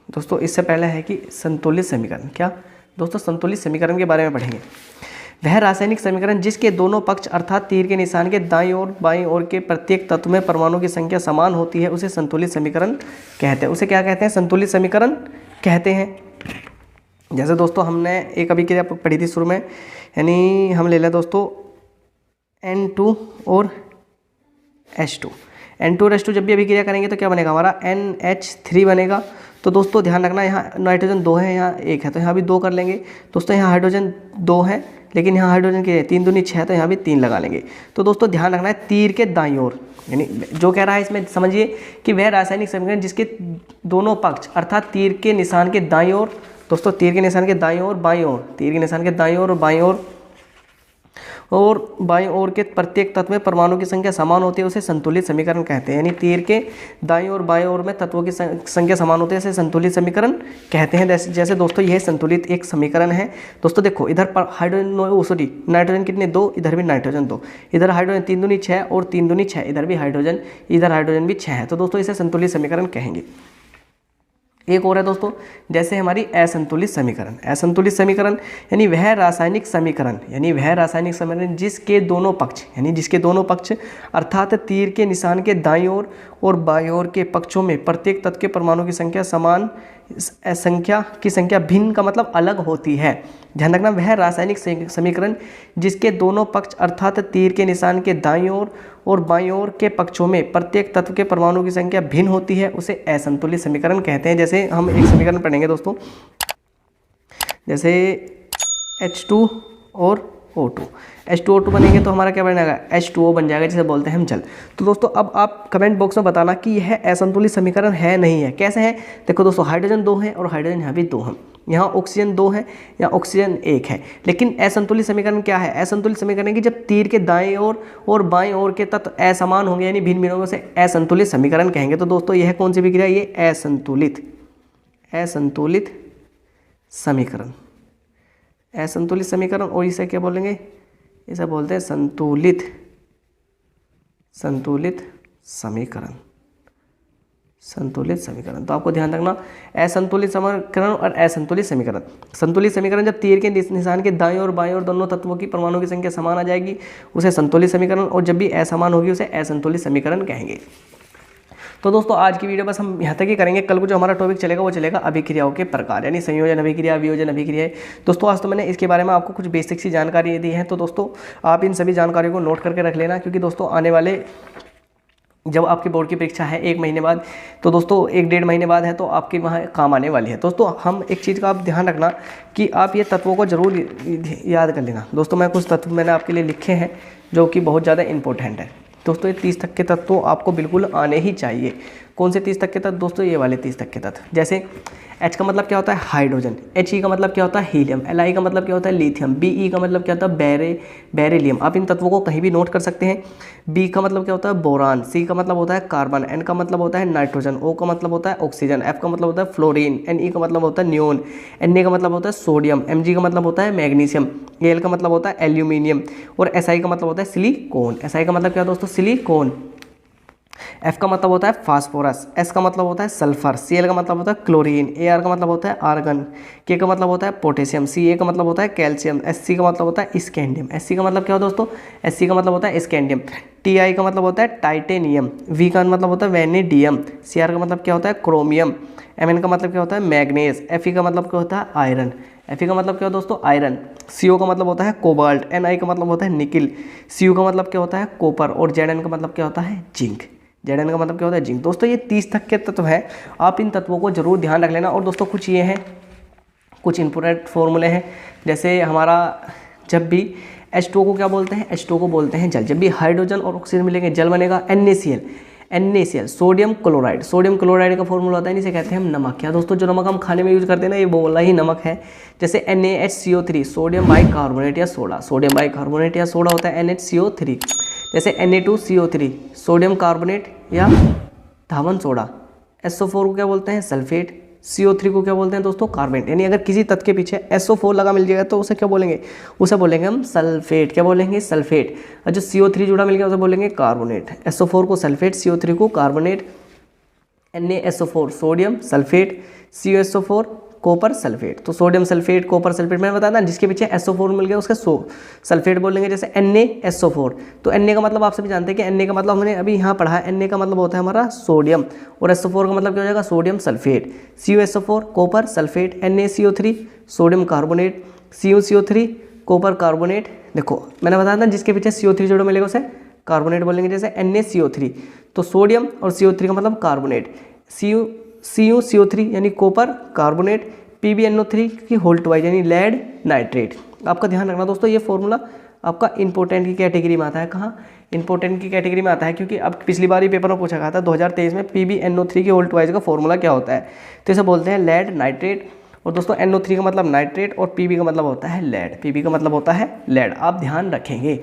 दोस्तों इससे पहले है कि संतुलित समीकरण, क्या दोस्तों संतुलित समीकरण के बारे में पढ़ेंगे। वह रासायनिक समीकरण जिसके दोनों पक्ष अर्थात तीर के निशान के दाईं और बाईं ओर के प्रत्येक तत्व में परमाणुओं की संख्या समान होती है उसे संतुलित समीकरण कहते हैं। उसे क्या कहते हैं? संतुलित समीकरण कहते हैं। जैसे दोस्तों हमने एक अभिक्रिया पढ़ी थी शुरू में, यानी हम ले लें दोस्तों N2 और H2। N2 और H2 जब भी अभिक्रिया करेंगे तो क्या बनेगा हमारा NH3 बनेगा। तो दोस्तों ध्यान रखना यहाँ नाइट्रोजन 2 है, यहाँ 1 है, तो यहाँ भी 2 कर लेंगे। दोस्तों यहाँ हाइड्रोजन 2 है लेकिन यहाँ हाइड्रोजन के 3 दूनी 6 है, तो यहाँ भी 3 लगा लेंगे। तो दोस्तों ध्यान रखना है तीर के दाईं ओर, यानी जो कह रहा है इसमें समझिए कि वह रासायनिक समीकरण जिसके दोनों पक्ष अर्थात तीर के निशान के दाईं ओर, दोस्तों तीर के निशान के दाईं ओर बाईं ओर, तीर के निशान के दाईं ओर और बाईं ओर के प्रत्येक तत्व में परमाणु की संख्या समान होती है उसे संतुलित समीकरण कहते हैं। यानी तीर के दाईं और बाईं ओर में तत्वों की संख्या समान होती है इसे संतुलित समीकरण कहते हैं। जैसे दोस्तों यह संतुलित एक समीकरण है। दोस्तों देखो इधर नाइट्रोजन कितने 2, इधर भी नाइट्रोजन 2, इधर हाइड्रोजन 3 दूनी 6 और 3 दूनी 6, इधर भी हाइड्रोजन, इधर हाइड्रोजन भी 6 है। तो दोस्तों इसे संतुलित समीकरण कहेंगे। एक और है दोस्तों जैसे हमारी असंतुलित समीकरण, यानी वह रासायनिक समीकरण जिसके दोनों पक्ष अर्थात तीर के निशान के दाईं ओर और बाईं ओर के पक्षों में प्रत्येक तत्व के परमाणु की संख्या समान संख्या भिन्न का मतलब अलग होती है। ध्यान रखना, वह रासायनिक समीकरण जिसके दोनों पक्ष अर्थात तीर के निशान के दाईं ओर और बाईं ओर के पक्षों में प्रत्येक तत्व के परमाणु की संख्या भिन्न होती है उसे असंतुलित समीकरण कहते हैं। जैसे हम एक समीकरण पढ़ेंगे दोस्तों, जैसे H2 और O2, H2O2 बनेंगे तो हमारा क्या बनेगा H2O बन जाएगा, जिसे बोलते हैं हम जल। तो दोस्तों अब आप कमेंट बॉक्स में बताना कि यह असंतुलित समीकरण है नहीं है। कैसे है? देखो दोस्तों हाइड्रोजन 2 है और हाइड्रोजन यहाँ भी 2 है, यहाँ ऑक्सीजन 2 है, यहाँ ऑक्सीजन 1 है। लेकिन असंतुलित समीकरण क्या है? असंतुलित समीकरण की जब तीर के दाएं ओर और बाएं ओर के तत्व असमान होंगे यानी भिन्न भिन्न होंगे उसे असंतुलित समीकरण कहेंगे। तो दोस्तों यह कौन सी विक्रिया है? ये असंतुलित समीकरण, और इसे क्या बोलेंगे? इसे बोलते हैं संतुलित समीकरण। तो आपको ध्यान रखना असंतुलित समीकरण और असंतुलित समीकरण। संतुलित समीकरण जब तीर के निशान के दाईं और बाईं और दोनों तत्वों की परमाणु की संख्या समान आ जाएगी उसे संतुलित समीकरण, और जब भी असमान होगी उसे असंतुलित समीकरण कहेंगे। तो दोस्तों आज की वीडियो बस हम यहाँ तक ही करेंगे। कल को जो हमारा टॉपिक चलेगा वो चलेगा अभिक्रियाओं के प्रकार, यानी संयोजन अभिक्रिया, वियोजन अभिक्रिया। दोस्तों आज तो मैंने इसके बारे में आपको कुछ बेसिक सी जानकारी दी है, तो दोस्तों आप इन सभी जानकारियों को नोट करके रख लेना, क्योंकि दोस्तों आने वाले जब आपकी बोर्ड की परीक्षा है 1 महीने बाद, तो दोस्तों 1-1.5 महीने बाद है, तो आपके वहाँ काम आने वाली है। दोस्तों हम एक चीज़ का आप ध्यान रखना कि आप ये तत्वों को जरूर याद कर लेना। दोस्तों मैं कुछ तत्व मैंने आपके लिए लिखे हैं जो कि बहुत ज़्यादा इंपॉर्टेंट है। दोस्तों ये 30 तक के तत्व तो आपको बिल्कुल आने ही चाहिए। कौन से 30 तक के तत्व? दोस्तों ये वाले 30 तक के तत्व। जैसे H का मतलब क्या होता है? हाइड्रोजन। He का मतलब क्या होता है? हीलियम। Li का मतलब क्या होता है? लिथियम। Be का मतलब क्या होता है? बेरिलियम। आप इन तत्वों को कहीं भी नोट कर सकते हैं। B का मतलब क्या होता है? बोरान। C का मतलब होता है कार्बन। N का मतलब होता है नाइट्रोजन। O का मतलब होता है ऑक्सीजन। F का मतलब होता है फ्लोरीन। Ne का मतलब होता है नियोन। Na का मतलब होता है सोडियम। Mg का मतलब होता है मैग्नीशियम। Al का मतलब होता है एल्यूमिनियम, और Si का मतलब होता है सिलिकॉन। Si का मतलब क्या दोस्तों? सिलिकॉन। F का मतलब होता है फास्फोरस। S का मतलब होता है सल्फर। Cl का मतलब होता है क्लोरीन। Ar का मतलब होता है आर्गन। K का मतलब होता है पोटेशियम। Ca का मतलब होता है कैल्शियम। Sc का मतलब होता है स्कैंडियम। Sc का मतलब क्या हो दोस्तों? Sc का मतलब होता है स्कैंडियम। Ti का मतलब होता है टाइटेनियम। V का मतलब होता है वेनेडियम। Cr का मतलब क्या होता है? क्रोमियम। Mn का मतलब क्या होता है? मैग्नीज। Fe का मतलब क्या होता है? आयरन। Fe का मतलब क्या होता है दोस्तों, आयरन। Co का मतलब होता है कोबाल्ट। Ni का मतलब होता है निकिल। Cu का मतलब क्या होता है, कॉपर। और Zn का मतलब क्या होता है, जिंक। Zn का मतलब क्या होता है, जिंक। दोस्तों ये 30 तक के तत्व हैं, आप इन तत्वों को जरूर ध्यान रख लेना। और दोस्तों कुछ ये हैं, कुछ इंपॉर्टेंट फॉर्मूले हैं, जैसे हमारा जब भी H2O को क्या बोलते हैं, H2O को बोलते हैं जल। जब भी हाइड्रोजन और ऑक्सीजन मिलेंगे जल बनेगा, NaCl sodium chloride. Sodium chloride का फॉर्मूला होता है, इसे कहते हैं हम नमक। क्या दोस्तों, जो नमक हम खाने में यूज करते हैं ना, ये वो वाला ही नमक है। जैसे NaHCO3 सोडियम बाइकार्बोनेट या सोडा, सोडियम बाइकार्बोनेट या सोडा होता है NaHCO3। जैसे Na2CO3 सोडियम कार्बोनेट या धावन सोडा। SO4 को क्या बोलते हैं, सल्फेट। CO3 को क्या बोलते हैं दोस्तों, कार्बेट। यानी अगर किसी तत्व के पीछे SO4 लगा मिल जाएगा तो उसे क्या बोलेंगे, उसे बोलेंगे हम सल्फेट। क्या बोलेंगे, सल्फेट। और जो CO3 जुड़ा मिल गया उसे बोलेंगे कार्बोनेट। SO4 को सल्फेट, CO3 को carbonate. NaSO4 sodium sulphate, CuSO4 copper sulphate. तो सोडियम सल्फेट, कॉपर सल्फेट मैंने बताया ना, जिसके पीछे SO4 मिल गया उसका सल्फेट बोलेंगे। जैसे NaSO4, तो Na का मतलब आप सभी जानते हैं कि Na का मतलब हमने अभी यहाँ पढ़ा है, Na का मतलब होता है हमारा सोडियम, और SO4 का मतलब क्या हो जाएगा, sodium sulphate. CuSO4 copper sulphate, NaCO3 sodium carbonate, CuCO3 copper carbonate. देखो मैंने बताया था जिसके पीछे CO3 जोड़ा मिलेगा उसे कार्बोनेट बोलेंगे। जैसे NaCO3, तो सोडियम और CO3 का मतलब कार्बोनेट। CuCO3 यानी कॉपर कार्बोनेट। PbNO3 की होल ट्वाइस यानी लेड नाइट्रेट। आपका ध्यान रखना दोस्तों, ये फॉर्मूला आपका इंपॉर्टेंट की कैटेगरी में आता है। कहाँ, इंपॉर्टेंट की कैटेगरी में आता है, क्योंकि अब पिछली बार ही पेपर में पूछा गया था 2023 में PbNO3 की होल ट्वाइस का फॉर्मूला क्या होता है। तो इसे बोलते हैं लेड नाइट्रेट। और दोस्तों NO3 का मतलब नाइट्रेट और Pb का मतलब होता है लेड। Pb का मतलब होता है लेड, आप ध्यान रखेंगे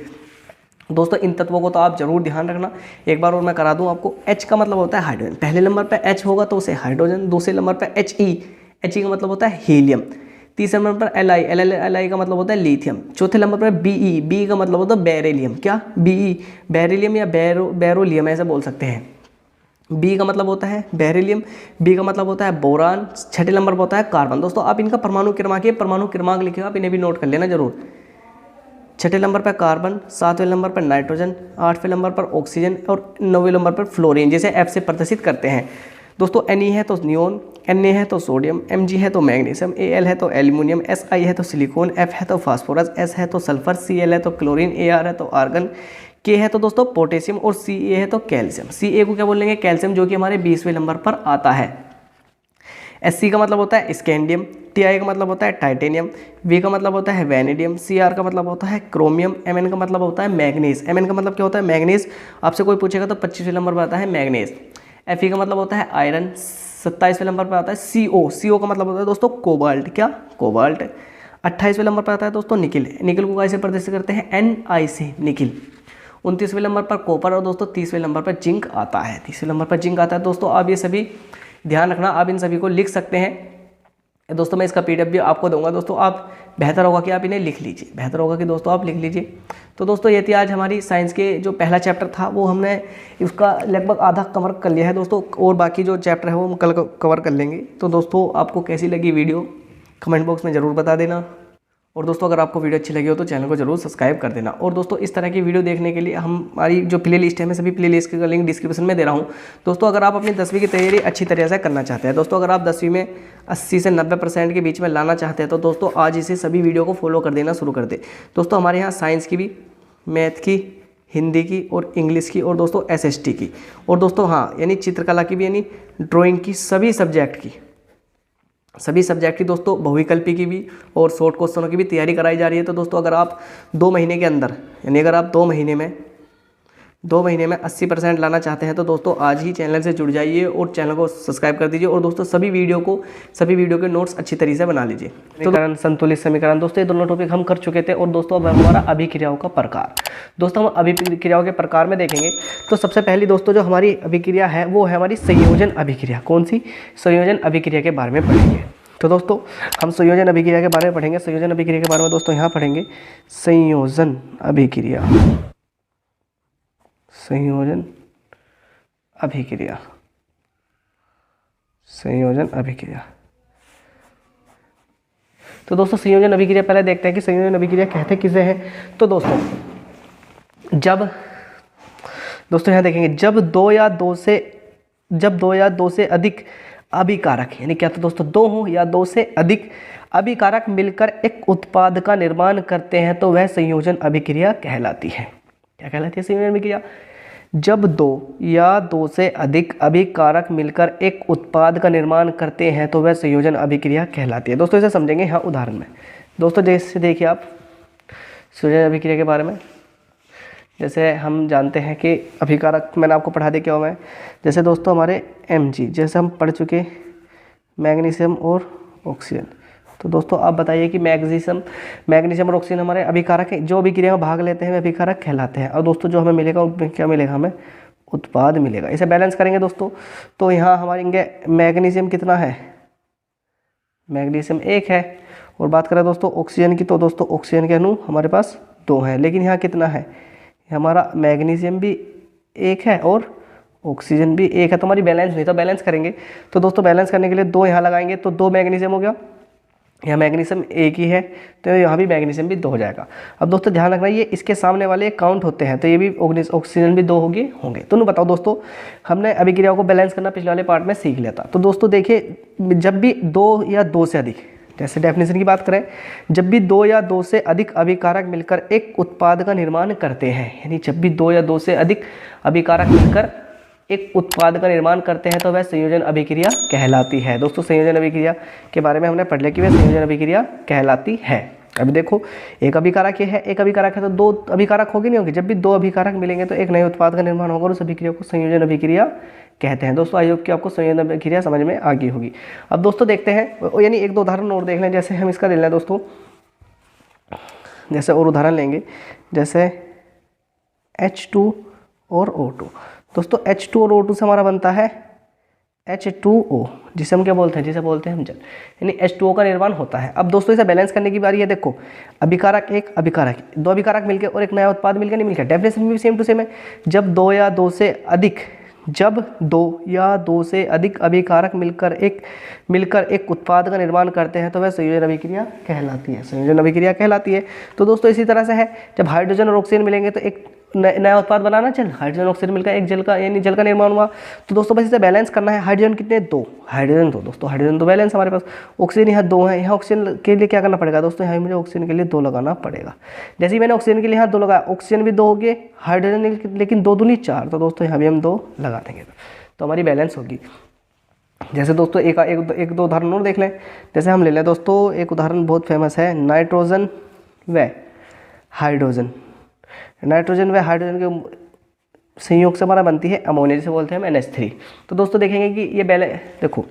दोस्तों। इन तत्वों को तो आप जरूर ध्यान रखना। एक बार और मैं करा दूं आपको, H का मतलब होता है हाइड्रोजन। पहले नंबर पे H होगा तो उसे हाइड्रोजन। दूसरे नंबर पे He का मतलब होता है हीलियम। तीसरे नंबर पर Li का मतलब होता है लिथियम। चौथे नंबर पर Be का मतलब होता है बेरिलियम। क्या, Be बेरिलियम या बेरोलियम ऐसे बोल सकते हैं। बी का मतलब होता है बेरिलियम, बी का मतलब होता है बोरान। छठे नंबर पर होता है कार्बन। दोस्तों आप इनका परमाणु क्रमांक लिखिएगा, आप इन्हें भी नोट कर लेना जरूर। छठे नंबर पर कार्बन, सातवें नंबर पर नाइट्रोजन, आठवें नंबर पर ऑक्सीजन और नौवें नंबर पर फ्लोरीन, जिसे F से प्रदर्शित करते हैं। दोस्तों Ne है तो नियोन, Na है तो सोडियम, Mg है तो मैग्नीशियम, Al है तो एल्यूमिनियम, Si है तो सिलिकॉन, F है तो फास्फोरस, S है तो सल्फर, Cl है तो क्लोरीन, Ar है तो आर्गन, K है तो दोस्तों पोटेशियम और Ca है तो कैल्शियम। Ca को क्या बोलेंगे, कैल्शियम, जो कि हमारे 20वें नंबर पर आता है। Sc का मतलब होता है स्कैंडियम, Ti का मतलब होता है टाइटेनियम, V का मतलब होता है वैनेडियम, Cr का मतलब होता है क्रोमियम, Mn का मतलब होता है मैग्नीज। Mn का मतलब क्या होता है, मैग्नीज। आपसे कोई पूछेगा तो 25वें नंबर पर आता है मैग्नीज। Fe का मतलब होता है आयरन। 27वें नंबर पर आता है CO का मतलब होता है दोस्तों कोबाल्ट। क्या, कोबाल्ट। 28वें नंबर पर आता है दोस्तों निकिल। निकिल को कैसे प्रदर्शित करते हैं, Ni से, निकिल। 29वें नंबर पर कॉपर और दोस्तों 30वें नंबर पर जिंक आता है। 30वें नंबर पर जिंक आता है। दोस्तों आप ये सभी ध्यान रखना, आप इन सभी को लिख सकते हैं। दोस्तों मैं इसका PDF भी आपको दूंगा। दोस्तों आप बेहतर होगा कि आप इन्हें लिख लीजिए, बेहतर होगा कि दोस्तों आप लिख लीजिए। तो दोस्तों ये थी आज हमारी साइंस के जो पहला चैप्टर था, वो हमने उसका लगभग आधा कवर कर लिया है दोस्तों, और बाकी जो चैप्टर है वो हम कल कवर कर लेंगे। तो दोस्तों आपको कैसी लगी वीडियो कमेंट बॉक्स में ज़रूर बता देना। और दोस्तों अगर आपको वीडियो अच्छी लगी हो तो चैनल को जरूर सब्सक्राइब कर देना। और दोस्तों इस तरह की वीडियो देखने के लिए हमारी जो प्ले लिस्ट है, मैं सभी प्ले लिस्ट का लिंक डिस्क्रिप्शन में दे रहा हूं। दोस्तों अगर आप अपनी 10वीं की तैयारी अच्छी तरह से करना चाहते हैं, दोस्तों अगर आप 10वीं में 80 से 90% के बीच में लाना चाहते हैं, तो दोस्तों आज इसे सभी वीडियो को फॉलो कर देना शुरू कर दे। दोस्तों हमारे यहाँ साइंस की भी, मैथ की, हिंदी की और इंग्लिश की और दोस्तों SST की, और दोस्तों हाँ यानी चित्रकला की भी, यानी ड्राइंग की, सभी सब्जेक्ट की दोस्तों, बहुविकल्पी की भी और शॉर्ट क्वेश्चनों की भी तैयारी कराई जा रही है। तो दोस्तों अगर आप 2 महीने के अंदर, यानी अगर आप 2 महीने में 80% लाना चाहते हैं, तो दोस्तों आज ही चैनल से जुड़ जाइए और चैनल को सब्सक्राइब कर दीजिए। और दोस्तों सभी वीडियो के नोट्स अच्छी तरीके से बना लीजिए। तो संतुलित समीकरण, दोस्तों ये दोनों टॉपिक हम कर चुके थे। और दोस्तों अब हमारा अभिक्रियाओं का प्रकार, दोस्तों हम अभिक्रियाओं के प्रकार में देखेंगे। तो सबसे पहली दोस्तों जो हमारी अभिक्रिया है वो है हमारी संयोजन अभिक्रिया। कौन सी, संयोजन अभिक्रिया के बारे में पढ़ेंगे। तो दोस्तों हम संयोजन अभिक्रिया के बारे में पढ़ेंगे। संयोजन अभिक्रिया के बारे में दोस्तों यहाँ पढ़ेंगे संयोजन अभिक्रिया, संयोजन अभिक्रिया, संयोजन अभिक्रिया। तो दोस्तों संयोजन अभिक्रिया पहले देखते हैं कि संयोजन अभिक्रिया कहते किसे हैं। तो दोस्तों यहाँ देखेंगे जब दो या दो से अधिक अभिकारक, यानी क्या, तो दोस्तों 2 हो या 2 से अधिक अभिकारक मिलकर एक उत्पाद का निर्माण करते हैं तो वह संयोजन अभिक्रिया कहलाती है। क्या कहलाती है संयोजन अभिक्रिया? जब दो या दो से अधिक अभिकारक मिलकर एक उत्पाद का निर्माण करते हैं तो वह संयोजन अभिक्रिया कहलाती है। दोस्तों इसे समझेंगे हाँ उदाहरण में। दोस्तों जैसे देखिए आप संयोजन अभिक्रिया के बारे में, जैसे हम जानते हैं कि अभिकारक मैंने आपको पढ़ा दिया क्या हुआ है। जैसे दोस्तों हमारे Mg, जैसे हम पढ़ चुके मैग्नीशियम और ऑक्सीजन। तो दोस्तों आप बताइए कि मैग्नीशियम और ऑक्सीजन हमारे अभिकारक हैं, जो अभिक्रिया में भाग लेते हैं वे अभिकारक कहलाते हैं। और दोस्तों जो हमें मिलेगा उसमें क्या मिलेगा? हमें उत्पाद मिलेगा। इसे बैलेंस करेंगे दोस्तों तो यहाँ हमारे मैग्नीशियम कितना है? मैग्नीशियम 1 है। और बात करें दोस्तों ऑक्सीजन की, तो दोस्तों ऑक्सीजन के अणु हमारे पास 2 हैं, लेकिन यहाँ कितना है? हमारा मैग्नीशियम भी 1 है और ऑक्सीजन भी 1 है, तो हमारी बैलेंस नहीं। तो बैलेंस करेंगे तो दोस्तों बैलेंस करने के लिए 2 यहाँ लगाएंगे तो 2 मैग्नीशियम हो गया। यहाँ मैग्नीशियम 1 ही है तो यहाँ भी मैग्नीशियम भी 2 हो जाएगा। अब दोस्तों ध्यान रखना ये इसके सामने वाले काउंट होते हैं, तो ये भी ऑक्सीजन भी 2 होंगे। तो बताओ दोस्तों, हमने अभिक्रियाओं को बैलेंस करना पिछले वाले पार्ट में सीख लिया था। तो दोस्तों देखिए, जब भी 2 या 2 से अधिक, जैसे डेफिनेशन की बात करें, जब भी 2 या 2 से अधिक अभिकारक मिलकर एक उत्पाद का निर्माण करते हैं, यानी जब भी 2 या 2 से अधिक अभिकारक मिलकर एक उत्पाद का निर्माण करते हैं तो वह संयोजन अभिक्रिया कहलाती है। दोस्तों संयोजन अभिक्रिया के बारे में हमने पढ़ लिया कि वह संयोजन अभिक्रिया कहलाती है। अभी देखो एक अभिकारक है, एक अभिकारक है तो 2 अभिकारक होगी नहीं होगी। जब भी 2 अभिकारक मिलेंगे तो एक नए उत्पाद का निर्माण होगा और उस अभिक्रिया को संयोजन अभिक्रिया कहते हैं। दोस्तों आई होप कि आपको संयोजन अभिक्रिया समझ में आ गई होगी। अब दोस्तों देखते हैं, यानी 1-2 उदाहरण और देख लें। जैसे हम इसका ले लें दोस्तों, जैसे और उदाहरण लेंगे, जैसे H2 और O2। दोस्तों H2 और O2 से हमारा बनता है H2O, जिसे हम क्या बोलते हैं? जिसे बोलते हैं हम जल, यानी H2O का निर्माण होता है। अब दोस्तों इसे बैलेंस करने की बारी है। देखो अभिकारक 1 अभिकारक 2 अभिकारक मिलकर और एक नया उत्पाद मिलकर नहीं मिलकर, डेफिनेशन भी सेम टू सेम है। जब 2 या 2 से अधिक अभिकारक मिलकर एक उत्पाद का निर्माण करते हैं तो वह संयोजन अभिक्रिया कहलाती है। संयोजन अभिक्रिया कहलाती है। तो दोस्तों इसी तरह से है, जब हाइड्रोजन और ऑक्सीजन मिलेंगे तो एक नया उत्पाद बनाना चल, हाइड्रोजन ऑक्सीजन मिलकर एक जल का यानी जल का निर्माण हुआ। तो दोस्तों बस इसे बैलेंस करना है। हाइड्रोजन कितने? 2 हाइड्रोजन। तो दोस्तों हाइड्रोजन तो बैलेंस हमारे पास। ऑक्सीजन यहाँ 2 है, यहाँ ऑक्सीजन के लिए क्या करना पड़ेगा दोस्तों? यहाँ मुझे ऑक्सीजन के लिए 2 लगाना पड़ेगा। जैसे ही मैंने ऑक्सीजन के लिए यहाँ 2 लगाया, ऑक्सीजन भी 2 हो गए, हाइड्रोजन लेकिन 2 दूनी 4, तो दोस्तों यहाँ भी हम 2 लगा देंगे तो हमारी बैलेंस होगी। जैसे दोस्तों एक दो उदाहरण और देख लें। जैसे हम ले लें दोस्तों, एक उदाहरण बहुत फेमस है, नाइट्रोजन व हाइड्रोजन। नाइट्रोजन व हाइड्रोजन के संयोग से हमारा बनती है अमोनिया, जिसे बोलते हैं NH3। तो दोस्तों देखेंगे कि ये देखो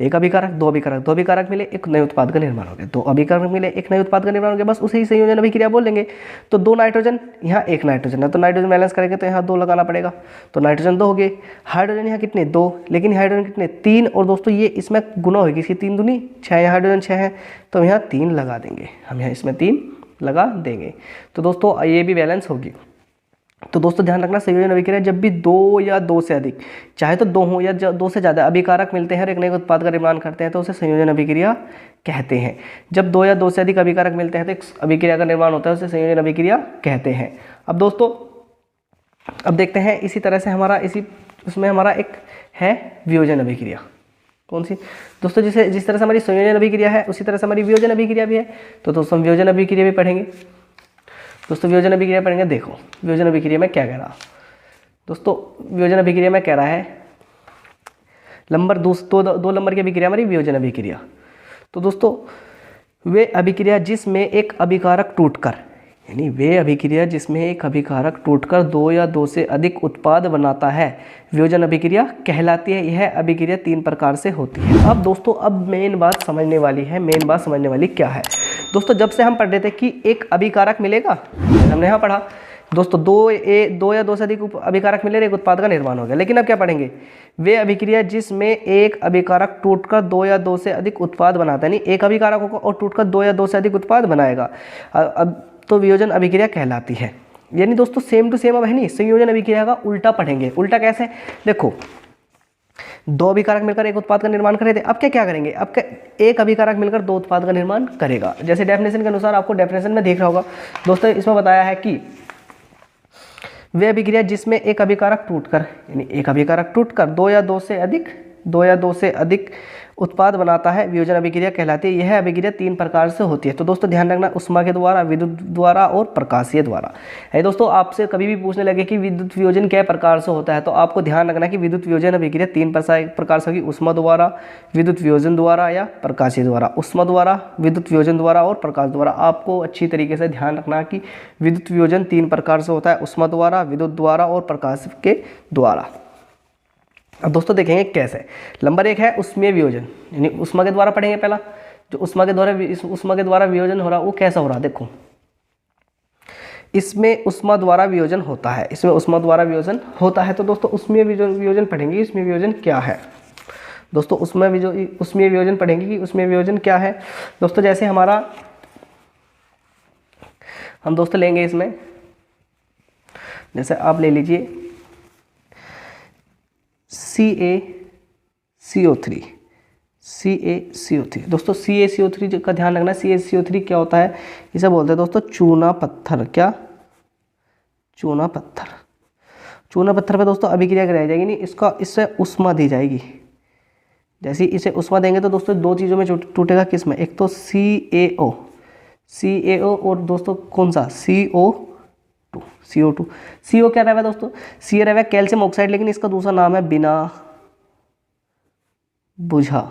एक अभिकारक 2 अभिकारक मिले, एक नए उत्पाद का निर्माण हो गया। 2 अभिकारक मिले, एक नए उत्पाद का निर्माण हो गया, बस उसे ही संयोजन अभिक्रिया बोलेंगे। तो 2 नाइट्रोजन, यहाँ 1 नाइट्रोजन है, तो नाइट्रोजन बैलेंस करेंगे तो यहाँ 2 लगाना पड़ेगा, तो नाइट्रोजन 2 हो गए। हाइड्रोजन यहाँ कितने? 2, लेकिन हाइड्रोजन कितने? 3। और दोस्तों ये इसमें गुना होगी, इसकी 3 दूनी 6, यहाँ हाइड्रोजन 6 है तो यहाँ 3 लगा देंगे, हम यहाँ इसमें 3 लगा देंगे। तो दोस्तों ये भी बैलेंस होगी। तो दोस्तों ध्यान रखना, संयोजन अभिक्रिया जब भी 2 या 2 से अधिक, चाहे तो 2 हो या 2 से ज़्यादा अभिकारक मिलते हैं और एक नए उत्पाद का निर्माण करते हैं तो उसे संयोजन अभिक्रिया कहते हैं। जब 2 या 2 से अधिक अभिकारक मिलते हैं तो एक अभिक्रिया का निर्माण होता है, उसे संयोजन अभिक्रिया कहते हैं। अब दोस्तों अब देखते हैं इसी तरह से उसमें हमारा एक है वियोजन अभिक्रिया। कौन सी दोस्तों? जिस तरह से हमारी संयोजन अभिक्रिया है उसी तरह से हमारी वियोजन अभिक्रिया भी है। तो दोस्तों हम वियोजन अभिक्रिया भी पढ़ेंगे। दोस्तों वियोजन अभिक्रिया पढ़ेंगे। देखो वियोजन अभिक्रिया में क्या कह रहा दोस्तों, वियोजन अभिक्रिया में कह रहा है नंबर 2 नंबर की अभिक्रिया हमारी वियोजन अभिक्रिया। तो दोस्तों वे अभिक्रिया जिसमें एक अभिकारक टूटकर, यानी वे अभिक्रिया जिसमें एक अभिकारक टूटकर 2 या 2 से अधिक उत्पाद बनाता है वियोजन अभिक्रिया कहलाती है। यह अभिक्रिया 3 प्रकार से होती है। अब दोस्तों अब मेन बात समझने वाली क्या है दोस्तों? जब से हम पढ़ रहे थे कि एक अभिकारक मिलेगा, हमने यहाँ पढ़ा दोस्तों 2 या 2 से अधिक अभिकारक मिले, एक उत्पाद का निर्माण हो गया। लेकिन अब क्या पढ़ेंगे? वे अभिक्रिया जिसमें एक अभिकारक टूटकर 2 या 2 से अधिक उत्पाद बनाता है, यानी एक अभिकारक होगा और टूटकर 2 या 2 से अधिक उत्पाद बनाएगा, अब तो वियोजन अभिक्रिया कहलाती है। यानी दोस्तों सेम टू सेम अब है नहीं, संयोजन अभिक्रिया का उल्टा पढ़ेंगे। उल्टा कैसे? देखो 2 अभिकारक मिलकर एक उत्पाद का निर्माण कर रहे थे, अब क्या करेंगे? अब एक अभिकारक मिलकर 2 उत्पाद का निर्माण करेगा। जैसे डेफिनेशन के अनुसार आपको डेफिनेशन में देख रहा होगा दोस्तों, इसमें बताया है कि वे अभिक्रिया जिसमें एक अभिकारक टूटकर, यानी एक अभिकारक टूटकर 2 या 2 से अधिक दो या दो से अधिक उत्पाद बनाता है, वियोजन अभिक्रिया कहलाती है। यह अभिक्रिया 3 प्रकार से होती है। तो दोस्तों ध्यान रखना, ऊष्मा के द्वारा, विद्युत द्वारा और प्रकाशीय द्वारा। है दोस्तों, आपसे कभी भी पूछने लगे कि विद्युत वियोजन क्या प्रकार से होता है, तो आपको ध्यान रखना कि विद्युत वियोजन अभिक्रिया 3 प्रकार से होगी, ऊष्मा द्वारा, विद्युत वियोजन द्वारा या प्रकाशीय द्वारा। ऊष्मा द्वारा, विद्युत वियोजन द्वारा और प्रकाश द्वारा। आपको अच्छी तरीके से ध्यान रखना कि विद्युत वियोजन 3 प्रकार से होता है, ऊष्मा द्वारा, विद्युत द्वारा और प्रकाश के द्वारा। अब दोस्तों देखेंगे कैसे। नंबर 1 है ऊष्मीय वियोजन, यानी ऊष्मा के द्वारा पढ़ेंगे। पहला जो ऊष्मा के द्वारा वियोजन हो रहा है वो कैसा हो रहा है, देखो इसमें ऊष्मा द्वारा वियोजन होता है, इसमें ऊष्मा द्वारा वियोजन होता है। तो दोस्तों ऊष्मीय वियोजन पढ़ेंगे। ऊष्मीय वियोजन क्या है दोस्तों, ऊष्मीय वियोजन पढ़ेंगे कि ऊष्मीय वियोजन क्या है। दोस्तों जैसे हमारा, हम दोस्तों लेंगे इसमें, जैसे आप ले लीजिए CaCO3 दोस्तों, CaCO3 का ध्यान रखना। CaCO3 क्या होता है, इसे बोलते हैं दोस्तों चूना पत्थर। क्या, चूना पत्थर। चूना पत्थर पे दोस्तों अभिक्रिया कराई जाएगी, नहीं इससे ऊष्मा दी जाएगी। जैसे इसे ऊष्मा देंगे तो दोस्तों 2 चीज़ों में टूटेगा, किसमें, एक तो CaO और दोस्तों कौन सा CO2। CO क्या रहेगा दोस्तों, C रहेगा कैल्शियम ऑक्साइड, लेकिन इसका दूसरा नाम है बिना बुझा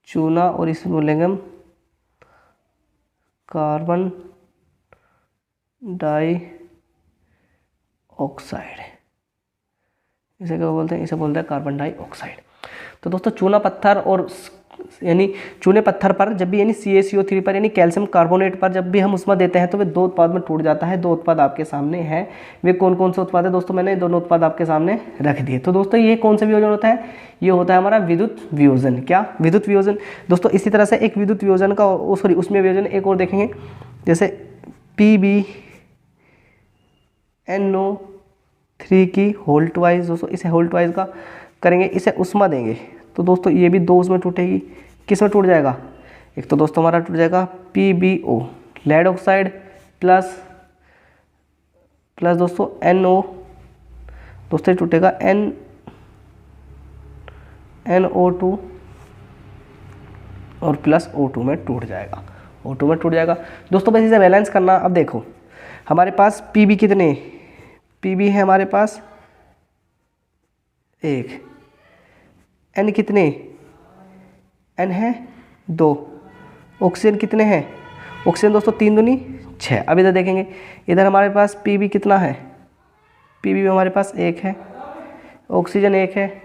चूना, और इसे बोलेंगे हम कार्बन डाइऑक्साइड। इसे क्या बोलते हैं, इसे बोलते हैं कार्बन डाइऑक्साइड। तो दोस्तों चूना पत्थर और यानी चूने पत्थर पर जब भी, यानी CaCO3 पर, यानी कैल्शियम कार्बोनेट पर जब भी हम ऊष्मा देते हैं तो वे 2 उत्पाद में टूट जाता है। 2 उत्पाद आपके सामने हैं। वे कौन कौन से उत्पाद है दोस्तों, मैंने दोनों उत्पाद आपके सामने रख दिए। तो दोस्तों ये कौन सा वियोजन होता है, ये होता है हमारा विद्युत वियोजन। क्या, विद्युत वियोजन। दोस्तों इसी तरह से एक विद्युत वियोजन का, सॉरी उसमें वियोजन एक और देखेंगे, जैसे PbNO3 की होल्ट वाइज। दोस्तों इसे होल्ट वाइज का करेंगे, इसे ऊष्मा देंगे तो दोस्तों ये भी 2 उसमें टूटेगी। किस में टूट जाएगा, एक तो दोस्तों हमारा टूट जाएगा PbO लेड ऑक्साइड प्लस दोस्तों NO, दोस्तों टूटेगा NO2 और प्लस O2 में टूट जाएगा, O2 में टूट जाएगा। दोस्तों बस इसे बैलेंस करना। अब देखो हमारे पास Pb कितने, Pb है हमारे पास 1, N कितने, N है 2, ऑक्सीजन कितने हैं, ऑक्सीजन दोस्तों 3 दूनी 6। अब इधर देखेंगे, इधर हमारे पास Pb कितना है, Pb भी हमारे पास 1 है, ऑक्सीजन 1 है।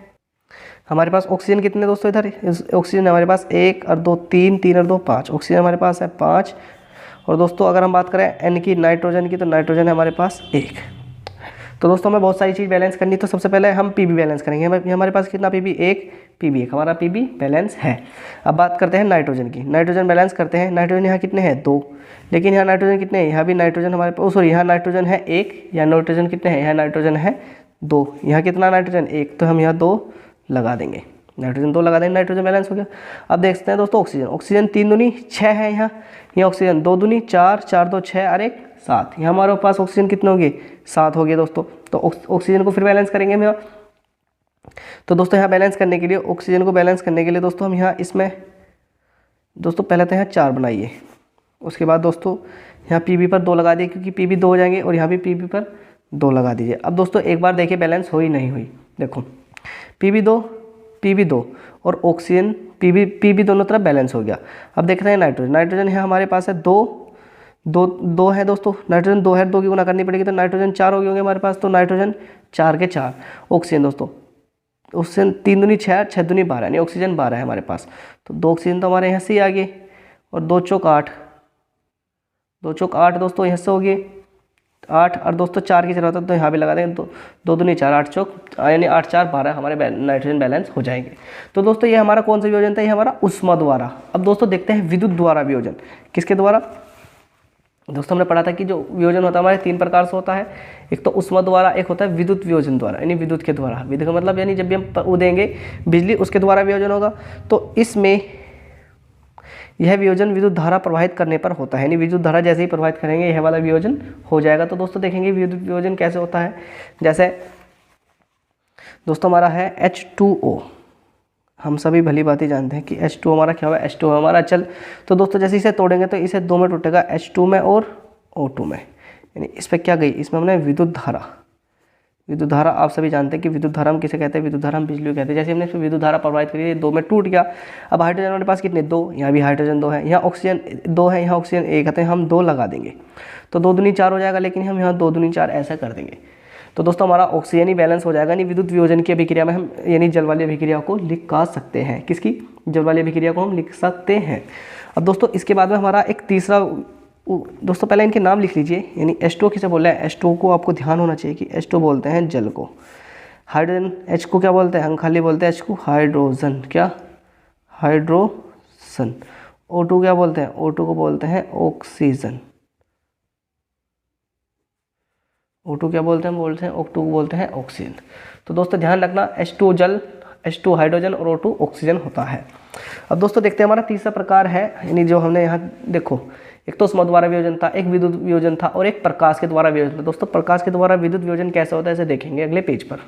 हमारे पास ऑक्सीजन कितने दोस्तों, इधर ऑक्सीजन हमारे पास 1 और 2 3, 3 और 2 5, ऑक्सीजन हमारे पास है 5। और दोस्तों अगर हम बात करें N की, नाइट्रोजन की, तो नाइट्रोजन है हमारे पास 1। तो दोस्तों हमें बहुत सारी चीज़ बैलेंस करनी, तो सबसे पहले हम Pb बैलेंस करेंगे। हमारे पास कितना Pb 1 हमारा Pb बैलेंस है। अब बात करते हैं नाइट्रोजन की, नाइट्रोजन बैलेंस करते हैं। नाइट्रोजन यहाँ कितने हैं 2, लेकिन यहाँ नाइट्रोजन कितने हैं, यहाँ भी नाइट्रोजन हमारे पास, सॉरी यहाँ नाइट्रोजन है 1, यहाँ नाइट्रोजन कितने हैं, यहाँ नाइट्रोजन है 2, यहाँ कितना नाइट्रोजन 1, तो हम यहाँ 2 लगा देंगे, नाइट्रोजन 2 लगा देंगे, नाइट्रोजन बैलेंस हो गया। अब देखते हैं दोस्तों ऑक्सीजन 3 दूनी 6 है, यहाँ ऑक्सीजन 2 दूनी 4, 4 2 6 और 1 7, यहाँ हमारे पास ऑक्सीजन कितने हो गए 7 हो गए दोस्तों। तो ऑक्सीजन को फिर बैलेंस करेंगे हम यहाँ। तो दोस्तों यहाँ बैलेंस करने के लिए, ऑक्सीजन को बैलेंस करने के लिए दोस्तों हम यहाँ इसमें दोस्तों पहले तो यहाँ 4 बनाइए, उसके बाद दोस्तों यहाँ Pb पर 2 लगा दिए, क्योंकि Pb 2 हो जाएंगे, और यहाँ भी Pb पर 2 लगा दीजिए। अब दोस्तों एक बार देखिए बैलेंस हुई नहीं हुई, देखो Pb 2 और ऑक्सीजन Pb दोनों तरफ बैलेंस हो गया। अब देख रहे हैं नाइट्रोजन है हमारे पास है 2 है दोस्तों, नाइट्रोजन 2 है, 2 की गुना करनी पड़ेगी, तो नाइट्रोजन 4 हो गए होंगे हमारे पास, तो नाइट्रोजन 4 के 4। ऑक्सीजन दोस्तों, ऑक्सीजन 3 दूनी 6, 6 दूनी 12, यानी ऑक्सीजन 12 है हमारे पास, तो 2 ऑक्सीजन तो हमारे यहाँ से ही आ गए, और 2 चौक 8 दोस्तों यहाँ से हो गए 8, और दोस्तों 4 की जरूरत है तो यहाँ भी लगा देंगे, 2 दूनी 4, 8 चौक, यानी 8 4 12 हमारे नाइट्रोजन बैलेंस हो जाएंगे। तो दोस्तों ये हमारा कौन सा वियोजन था, ये हमारा ऊष्मा द्वारा। अब दोस्तों देखते हैं विद्युत द्वारा वियोजन, किसके द्वारा। दोस्तों हमने पढ़ा था कि जो वियोजन होता है हमारे 3 प्रकार से होता है, एक तो ऊष्मा द्वारा, एक होता है विद्युत वियोजन द्वारा, यानी विद्युत के द्वारा। विद्युत का मतलब यानी जब भी हम उदेंगे बिजली, उसके द्वारा वियोजन होगा। तो इसमें यह वियोजन विद्युत धारा प्रवाहित करने पर होता है, यानी विद्युत धारा जैसे ही प्रवाहित करेंगे यह वाला वियोजन हो जाएगा। तो दोस्तों देखेंगे विद्युत वियोजन कैसे होता है। जैसे दोस्तों हमारा है H2O। हम सभी भली बातें जानते हैं कि H2O हमारा क्या हुआ, H2O हमारा अचल। तो दोस्तों जैसे इसे तोड़ेंगे तो इसे दो में टूटेगा, H2 में और O2 में, यानी इस पर क्या गई, इसमें हमने विद्युत धारा। विद्युत धारा आप सभी जानते हैं कि विद्युत धारा हम किसे कहते हैं, विद्युत धारा हम बिजली को कहते हैं। जैसे हमने इसमें विद्युत धारा प्रवाहित करी, दो में टूट गया। अब हाइड्रोजन हमारे पास कितने, दो, यहाँ भी हाइड्रोजन दो है, यहाँ ऑक्सीजन दो है, यहाँ ऑक्सीजन एक है, हम दो लगा देंगे तो 2 दूनी 4 हो जाएगा, लेकिन हम यहाँ 2 दूनी 4 ऐसा कर देंगे तो दोस्तों हमारा ऑक्सीजन ही बैलेंस हो जाएगा। यानी विद्युत वियोजन की अभिक्रिया में हम यानी जल वाली अभिक्रिया को लिख सकते हैं। किसकी, जल वाली अभिक्रिया को हम लिख सकते हैं। अब दोस्तों इसके बाद में हमारा एक तीसरा, दोस्तों पहले इनके नाम लिख लीजिए। यानी H2O किसे बोल रहे हैं, H2O को आपको ध्यान होना चाहिए कि H2O बोलते हैं जल को। हाइड्रोजन H को क्या बोलते हैं, हम खाली बोलते हैं H को हाइड्रोजन, क्या, हाइड्रोजन। O2 क्या बोलते हैं, O2 को बोलते हैं ऑक्सीजन। O2 क्या बोलते हैं, बोलते हैं O2 को बोलते हैं ऑक्सीजन। तो दोस्तों ध्यान रखना, H2O जल, H2O हाइड्रोजन और O2 ऑक्सीजन होता है। अब दोस्तों देखते हैं हमारा तीसरा प्रकार है, यानी जो हमने यहाँ देखो, एक तो उष्मा द्वारा वियोजन था, एक विद्युत वियोजन था और एक प्रकाश के द्वारा वियोजन था। दोस्तों प्रकाश के द्वारा विद्युत वियोजन कैसा होता है इसे देखेंगे अगले पेज पर।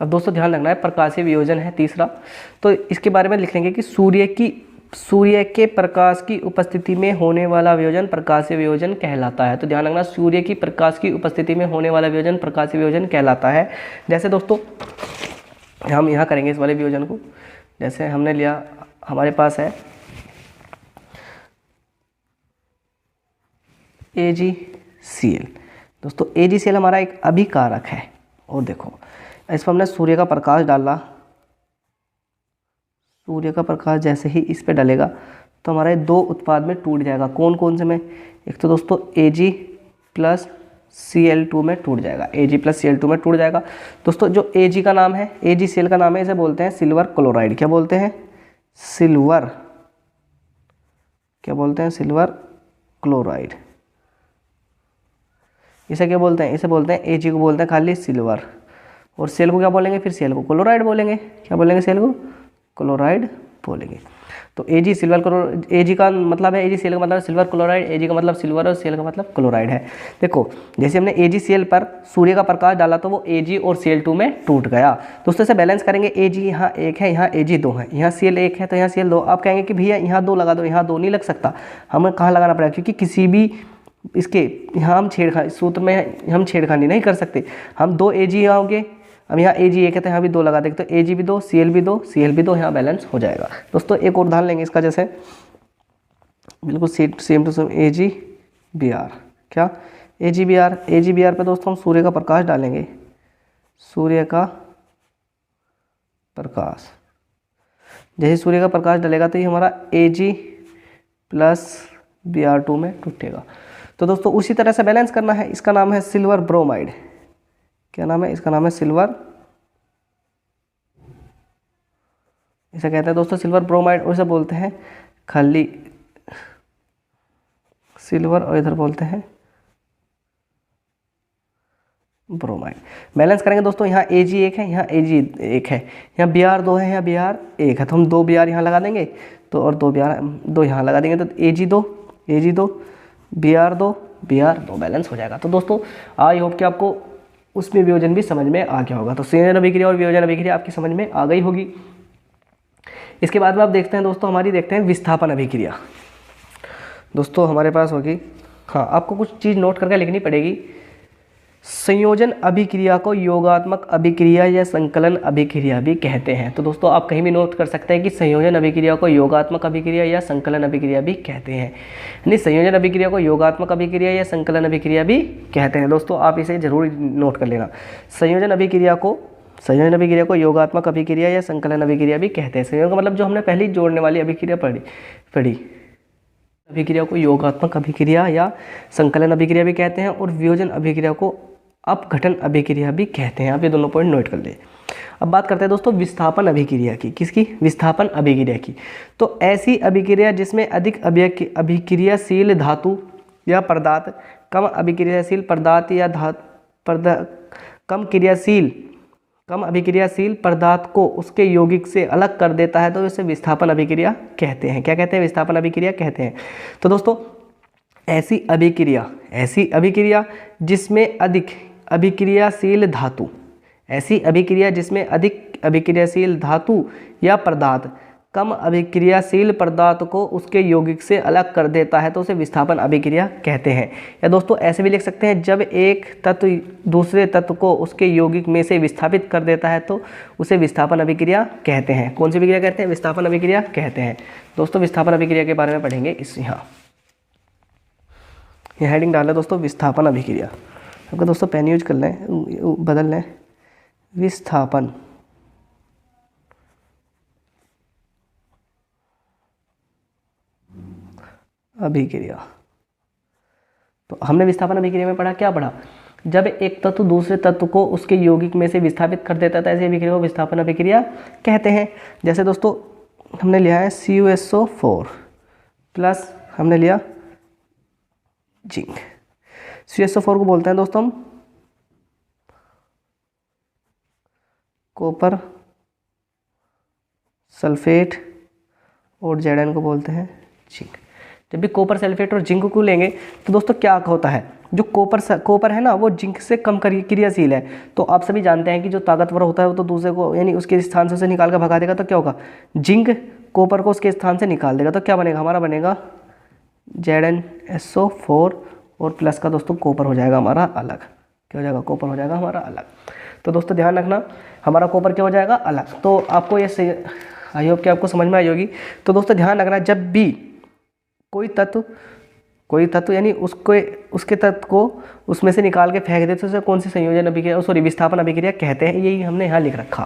अब दोस्तों ध्यान रखना है, प्रकाशीय वियोजन है तीसरा, तो इसके बारे में लिख लेंगे कि सूर्य के प्रकाश की उपस्थिति में होने वाला वियोजन प्रकाशीय वियोजन कहलाता है। तो ध्यान रखना, सूर्य की प्रकाश की उपस्थिति में होने वाला वियोजन प्रकाशीय वियोजन कहलाता है। जैसे दोस्तों हम यहाँ करेंगे इस वाले वियोजन को, जैसे हमने लिया, हमारे पास है AgCl। दोस्तों AgCl हमारा एक अभिकारक है और देखो इसमें हमने सूर्य का प्रकाश डाला, सूर्य का प्रकाश जैसे ही इस पे डलेगा तो हमारे दो उत्पाद में टूट जाएगा। कौन कौन से में, एक तो दोस्तों Ag+Cl2 में टूट जाएगा, Ag+Cl2 में टूट जाएगा। दोस्तों जो Ag का नाम है, AgCl का नाम है, इसे बोलते हैं सिल्वर क्लोराइड। क्या बोलते हैं, सिल्वर, क्या बोलते हैं, सिल्वर क्लोराइड। इसे क्या बोलते हैं, इसे बोलते हैं, Ag को बोलते हैं खाली सिल्वर, और सेल को क्या बोलेंगे, फिर सेल को क्लोराइड बोलेंगे। क्या बोलेंगे, सेल को क्लोराइड बोलेंगे। तो Ag सिल्वर क्लोराइड, Ag का मतलब है, Ag सेल का मतलब सिल्वर क्लोराइड, Ag का मतलब सिल्वर और सेल का मतलब क्लोराइड है। देखो जैसे हमने AgCl पर सूर्य का प्रकाश डाला तो वो Ag और Cl2 में टूट गया। दोस्तों इसे बैलेंस करेंगे, Ag यहाँ एक है, यहाँ Ag दो है, यहाँ Cl एक है तो यहाँ Cl दो। आप कहेंगे कि भैया यहाँ दो लगा दो, यहाँ दो नहीं लग सकता, हमें कहाँ लगाना पड़ेगा, क्योंकि किसी भी इसके यहाँ हम छेड़खानी, सूत्र में हम छेड़खानी नहीं कर सकते। हम दो Ag यहाँ होंगे, अब यहाँ Ag एक है तो यहाँ भी दो लगा देंगे, तो Ag भी दो, Cl भी दो, Cl भी दो, यहाँ बैलेंस हो जाएगा। दोस्तों एक और उदाहरण लेंगे इसका, जैसे बिल्कुल सेम टू सेम AgBr। क्या, AgBr पे दोस्तों हम सूर्य का प्रकाश डालेंगे, सूर्य का प्रकाश, जैसे सूर्य का प्रकाश डालेगा तो ये हमारा Ag+Br2 में टूटेगा। तो दोस्तों उसी तरह से बैलेंस करना है, इसका नाम है सिल्वर ब्रोमाइड। क्या नाम है, इसका नाम है सिल्वर, इसे कहते हैं दोस्तों सिल्वर ब्रोमाइड, और इसे बोलते हैं खाली सिल्वर, और इधर बोलते हैं ब्रोमाइड। बैलेंस करेंगे दोस्तों, यहाँ Ag एक है, यहाँ Ag एक है, यहाँ Br दो है, यहाँ Br एक है, तो हम दो Br यहाँ लगा देंगे तो, और दो Br दो यहाँ लगा देंगे तो Ag दो, Br दो, Br दो, बैलेंस हो जाएगा। तो दोस्तों आई होप कि आपको उसमें वियोजन भी समझ में आ गया होगा। तो संयोजन अभिक्रिया और वियोजन अभिक्रिया आपकी समझ में आ गई होगी। इसके बाद में आप देखते हैं दोस्तों, हमारी देखते हैं विस्थापन अभिक्रिया। दोस्तों हमारे पास होगी, हाँ आपको कुछ चीज़ नोट करके लिखनी पड़ेगी। संयोजन अभिक्रिया को योगात्मक अभिक्रिया या संकलन अभिक्रिया भी कहते हैं। तो दोस्तों आप कहीं भी नोट कर सकते हैं कि संयोजन अभिक्रिया को योगात्मक अभिक्रिया या संकलन अभिक्रिया भी कहते हैं। यानी संयोजन अभिक्रिया को योगात्मक अभिक्रिया या संकलन अभिक्रिया भी कहते हैं। दोस्तों आप इसे जरूर नोट कर लेना। संयोजन अभिक्रिया को योगात्मक अभिक्रिया या संकलन अभिक्रिया भी कहते हैं। संयोजन का मतलब जो हमने पहली जोड़ने वाली अभिक्रिया पढ़ी अभिक्रिया को योगात्मक अभिक्रिया या संकलन अभिक्रिया भी कहते हैं, और वियोजन अभिक्रिया को अपघटन अभिक्रिया भी कहते हैं। आप ये दोनों पॉइंट नोट कर ले। अब बात करते हैं दोस्तों विस्थापन अभिक्रिया की। किसकी, विस्थापन अभिक्रिया की। तो ऐसी अभिक्रिया जिसमें अधिक अभिक्रियाशील धातु या पदार्थ कम अभिक्रियाशील पदार्थ या कम अभिक्रियाशील पदार्थ को उसके यौगिक से अलग कर देता है, तो इसे विस्थापन अभिक्रिया कहते हैं। क्या कहते हैं, विस्थापन अभिक्रिया कहते हैं। तो दोस्तों ऐसी अभिक्रिया जिसमें अधिक अभिक्रियाशील धातु ऐसी अभिक्रिया जिसमें अधिक अभिक्रियाशील धातु या पदार्थ कम अभिक्रियाशील पदार्थ को उसके यौगिक से अलग कर देता है तो उसे विस्थापन अभिक्रिया कहते हैं। या दोस्तों ऐसे भी लिख सकते हैं, जब एक तत्व दूसरे तत्व को उसके यौगिक में से विस्थापित कर देता है तो उसे विस्थापन अभिक्रिया कहते हैं। कौन सी अभिक्रिया कहते हैं? विस्थापन अभिक्रिया कहते हैं। दोस्तों विस्थापन अभिक्रिया के बारे में पढ़ेंगे इस यहाँ हेडिंग डाल है दोस्तों, विस्थापन अभिक्रिया। आपको दोस्तों पेन यूज कर लें, बदल लें, विस्थापन अभिक्रिया। तो हमने विस्थापन अभिक्रिया में पढ़ा, क्या पढ़ा? जब एक तत्व दूसरे तत्व को उसके यौगिक में से विस्थापित कर देता है ऐसी अभिक्रिया को विस्थापन अभिक्रिया कहते हैं। जैसे दोस्तों हमने लिया है CuSO4 प्लस हमने लिया जिंक। CuSO4 को बोलते हैं दोस्तों हम कॉपर सल्फेट और Zn को बोलते हैं जिंक। जब भी कॉपर सल्फेट और जिंक को लेंगे तो दोस्तों क्या होता है, जो कॉपर है ना वो जिंक से कम क्रियाशील है। तो आप सभी जानते हैं कि जो ताकतवर होता है वो तो दूसरे को यानी उसके स्थान से उसे निकाल कर भगा देगा। तो क्या होगा, जिंक कॉपर को उसके स्थान से निकाल देगा। तो क्या बनेगा, हमारा बनेगा ZnSO4 और प्लस का दोस्तों कॉपर हो जाएगा हमारा अलग। क्या हो जाएगा, कॉपर हो जाएगा हमारा अलग। तो दोस्तों ध्यान रखना, हमारा कॉपर क्या हो जाएगा, अलग। तो आपको ये सही, आई होप कि आपको समझ में आई होगी। तो दोस्तों ध्यान रखना, जब भी कोई तत्व यानी उसके तत्व को उसमें से निकाल के फेंक देते तो उसे कौन सी संयोजन अभिक्रिया विस्थापन अभिक्रिया कहते हैं। यही हमने यहाँ लिख रखा।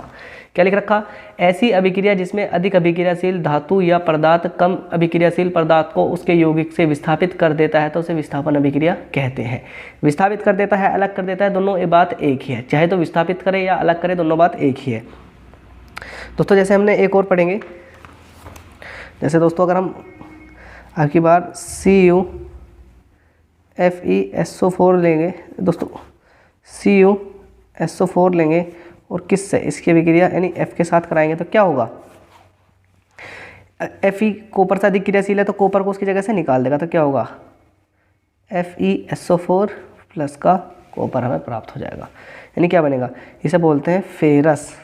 क्या लिख रखा? ऐसी अभिक्रिया जिसमें अधिक अभिक्रियाशील धातु या पदार्थ कम अभिक्रियाशील पदार्थ को उसके यौगिक से विस्थापित कर देता है तो उसे विस्थापन अभिक्रिया कहते हैं। विस्थापित कर देता है, अलग कर देता है, दोनों ये बात एक ही है। चाहे तो विस्थापित करे या अलग करे, दोनों बात एक ही है। दोस्तों जैसे हमने एक और पढ़ेंगे, जैसे दोस्तों अगर हम आखिरी बार CuFeSO4 लेंगे दोस्तों, CuSO4 लेंगे और किससे, इसकी अभिक्रिया यानी F के साथ कराएंगे तो क्या होगा, Fe कॉपर से अधिक क्रियाशील है तो कॉपर को उसकी जगह से निकाल देगा। तो क्या होगा, FeSO4 प्लस का कॉपर हमें प्राप्त हो जाएगा। यानी क्या बनेगा, इसे बोलते हैं फेरस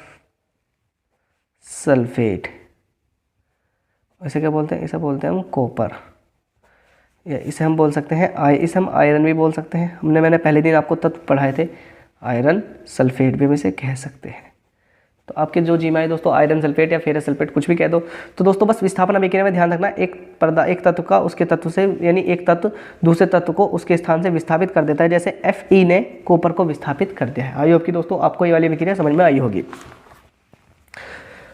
सल्फेट। इसे क्या बोलते हैं, इसे बोलते हैं हम कॉपर, या इसे हम बोल सकते हैं इसे हम आयरन भी बोल सकते हैं। मैंने पहले दिन आपको तत्व पढ़ाए थे, आयरन सल्फेट भी हम इसे कह सकते हैं। तो आपके जो जी में आए दोस्तों, आयरन सल्फेट या फेरस सल्फेट कुछ भी कह दो। तो दोस्तों बस विस्थापन अभिक्रिया में ध्यान रखना, एक तत्व का उसके तत्व से यानी एक तत्व दूसरे तत्व को उसके स्थान से विस्थापित कर देता है। जैसे Fe ने कॉपर को विस्थापित कर दिया है। आई होप कि दोस्तों आपको ये वाली अभिक्रिया समझ में आई होगी।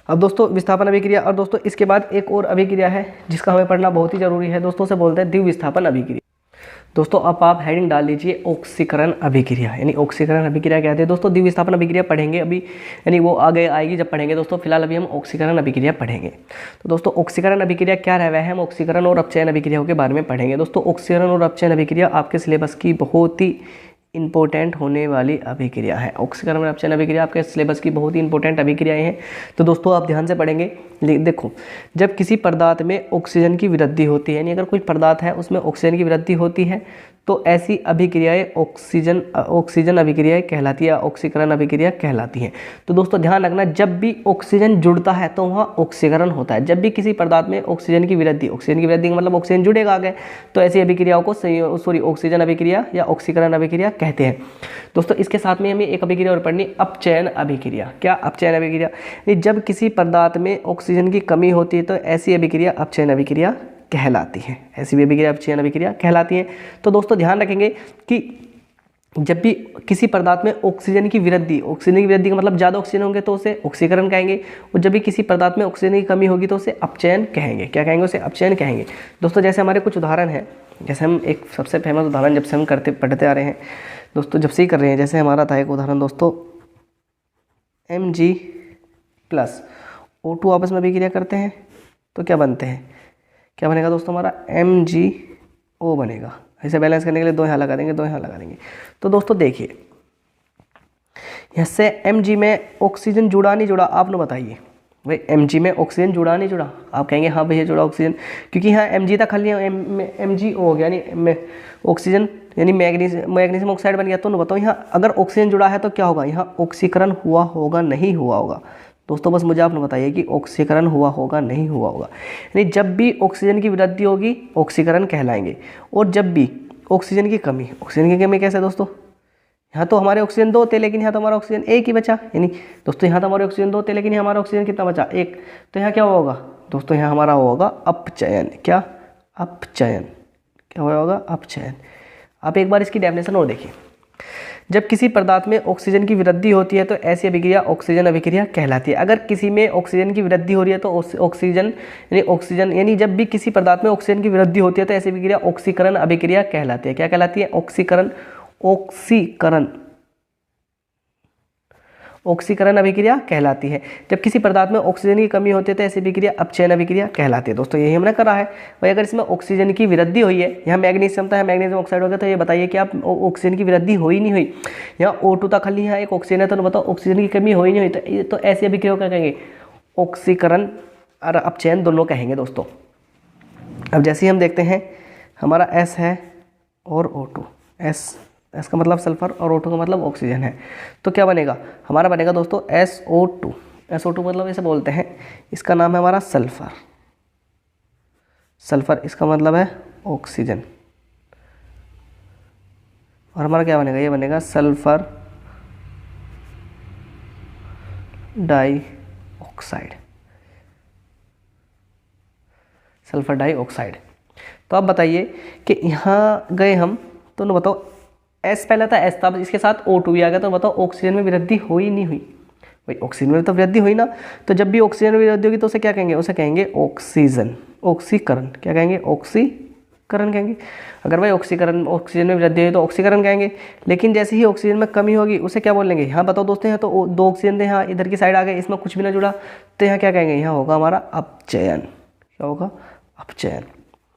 अब दोस्तों विस्थापन अभिक्रिया, और दोस्तों इसके बाद एक और अभिक्रिया है जिसका हमें पढ़ना बहुत ही जरूरी है दोस्तों, से बोलते हैं द्विविस्थापन अभिक्रिया। दोस्तों अब आप हेडिंग डाल लीजिए ऑक्सीकरण अभिक्रिया। यानी ऑक्सीकरण अभिक्रिया कहते हैं दोस्तों, द्विविस्थापन अभिक्रिया पढ़ेंगे अभी, यानी वो आगे आएगी जब पढ़ेंगे दोस्तों। फिलहाल अभी हम ऑक्सीकरण अभिक्रिया पढ़ेंगे। तो दोस्तों ऑक्सीकरण अभिक्रिया क्या रहा है, हम ऑक्सीकरण और अपचयन अभिक्रियाओं के बारे में पढ़ेंगे दोस्तों। ऑक्सीकरण और अपचयन अभिक्रिया आपके सिलेबस की बहुत ही इंपॉर्टेंट होने वाली अभिक्रिया है। ऑक्सीकरण और अपचयन अभिक्रिया आपके सिलेबस की बहुत ही इंपॉर्टेंट अभिक्रियाएं हैं। तो दोस्तों आप ध्यान से पढ़ेंगे। देखो, जब किसी पदार्थ में ऑक्सीजन की वृद्धि होती है, यानी अगर कोई पदार्थ है उसमें ऑक्सीजन की वृद्धि होती है तो ऐसी अभिक्रियाएं ऑक्सीजन अभिक्रियाएं कहलाती है, ऑक्सीकरण अभिक्रिया कहलाती हैं। तो दोस्तों ध्यान रखना, जब भी ऑक्सीजन जुड़ता है तो वहाँ ऑक्सीकरण होता है। जब भी किसी पदार्थ में ऑक्सीजन की वृद्धि का मतलब ऑक्सीजन जुड़ेगा आगे, तो ऐसी अभिक्रियाओं को ऑक्सीजन अभिक्रिया या ऑक्सीकरण अभिक्रिया कहते हैं। दोस्तों इसके साथ में हमें एक अभिक्रिया और पढ़नी, अपचयन अभिक्रिया। क्या अपचयन अभिक्रिया, जब किसी पदार्थ में ऑक्सीजन की कमी होती है तो ऐसी अभिक्रिया अपचयन अभिक्रिया कहलाती है। ऐसी भी अभिक्रिया अपचयन अभिक्रिया कहलाती है। तो दोस्तों ध्यान रखेंगे कि जब भी किसी पदार्थ में ऑक्सीजन की वृद्धि का मतलब ज़्यादा ऑक्सीजन होंगे तो उसे ऑक्सीकरण कहेंगे, और जब भी किसी पदार्थ में ऑक्सीजन की कमी होगी तो उसे अपचयन कहेंगे। क्या कहेंगे, उसे अपचयन कहेंगे। दोस्तों जैसे हमारे कुछ उदाहरण हैं, जैसे हम एक सबसे फेमस उदाहरण जब से हम पढ़ते आ रहे हैं दोस्तों, जब से ही कर रहे हैं, जैसे हमारा था एक उदाहरण दोस्तों, Mg प्लस O2 आपस में अभिक्रिया करते हैं तो क्या बनते हैं, क्या बनेगा दोस्तों, हमारा MgO बनेगा। इसे बैलेंस करने के लिए 2 यहाँ लगा देंगे, 2 यहाँ लगा देंगे। तो दोस्तों देखिए, यहाँ से Mg में ऑक्सीजन जुड़ा नहीं जुड़ा, आप लोग बताइए भाई, Mg में ऑक्सीजन जुड़ा नहीं जुड़ा। आप कहेंगे हाँ भैया जुड़ा ऑक्सीजन, क्योंकि यहाँ Mg था खाली, MgO हो गया, यानी ऑक्सीजन यानी मैग्नीशियम ऑक्साइड बन गया। तो बताओ यहाँ अगर ऑक्सीजन जुड़ा है तो क्या होगा, यहाँ ऑक्सीकरण हुआ होगा नहीं हुआ होगा। दोस्तों बस मुझे आपने बताइए कि ऑक्सीकरण हुआ होगा नहीं हुआ होगा। यानी जब भी ऑक्सीजन की वृद्धि होगी ऑक्सीकरण कहलाएंगे, और जब भी ऑक्सीजन की कमी कैसे दोस्तों, यहाँ तो हमारे ऑक्सीजन 2 थे लेकिन यहाँ तो हमारा ऑक्सीजन 1 ही बचा। यानी दोस्तों यहाँ तो हमारे ऑक्सीजन 2 थे लेकिन यहाँ हमारा ऑक्सीजन कितना बचा, 1। तो यहाँ क्या होगा दोस्तों, यहाँ हमारा होगा अपचयन। क्या अपचयन, क्या होगा अपचयन। आप एक बार इसकी डेफिनेशन और देखिए, जब किसी पदार्थ में ऑक्सीजन की वृद्धि होती है तो ऐसी अभिक्रिया ऑक्सीजन अभिक्रिया कहलाती है। अगर किसी में ऑक्सीजन की वृद्धि हो रही है तो ऑक्सीजन यानी जब भी किसी पदार्थ में ऑक्सीजन की वृद्धि होती है तो ऐसी अभिक्रिया ऑक्सीकरण अभिक्रिया कहलाती है। क्या कहलाती है, ऑक्सीकरण अभिक्रिया कहलाती है। जब किसी पदार्थ में ऑक्सीजन की कमी होती है तो ऐसी अभिक्रिया अपचयन अभिक्रिया कहलाती है। दोस्तों यही हमने करा है भाई। अगर इसमें ऑक्सीजन की वृद्धि हुई है, यहाँ मैग्नीशियम था, मैग्नीशियम ऑक्साइड हो गया, तो ये बताइए कि आप ऑक्सीजन की वृद्धि हुई नहीं हुई। यहाँ O2 था खाली, यहाँ एक ऑक्सीजन है, तो बताओ ऑक्सीजन की कमी हुई नहीं हुई। तो ऐसी अभिक्रिया क्या कहेंगे, ऑक्सीकरण और अपचयन दोनों कहेंगे दोस्तों। अब जैसे ही हम देखते हैं हमारा S है और O2, S का मतलब सल्फर और O2 का मतलब ऑक्सीजन है, तो क्या बनेगा, हमारा बनेगा दोस्तों SO2 मतलब इसे बोलते हैं, इसका नाम है हमारा सल्फर, इसका मतलब है ऑक्सीजन, और हमारा क्या बनेगा, ये बनेगा सल्फर डाइऑक्साइड। तो अब बताइए कि यहाँ गए हम, तो ना बताओ S पहला था, S था, अब इसके साथ O2 भी आ गया, तो बताओ ऑक्सीजन में वृद्धि हुई नहीं हुई भाई। ऑक्सीजन में तो वृद्धि हुई ना, तो जब भी ऑक्सीजन में वृद्धि होगी तो उसे क्या कहेंगे, उसे कहेंगे ऑक्सीकरण। क्या कहेंगे, ऑक्सीकरण कहेंगे। अगर भाई ऑक्सीजन में वृद्धि हुई तो ऑक्सीकरण कहेंगे। लेकिन जैसे ही ऑक्सीजन में कमी होगी उसे क्या बोलेंगे, यहाँ बताओ दोस्तों, यहाँ तो 2 ऑक्सीजन थे, यहाँ इधर की साइड आ गए, इसमें कुछ भी ना जुड़ा, तो यहाँ क्या कहेंगे, यहाँ होगा हमारा अपचयन। क्या होगा, अपचयन।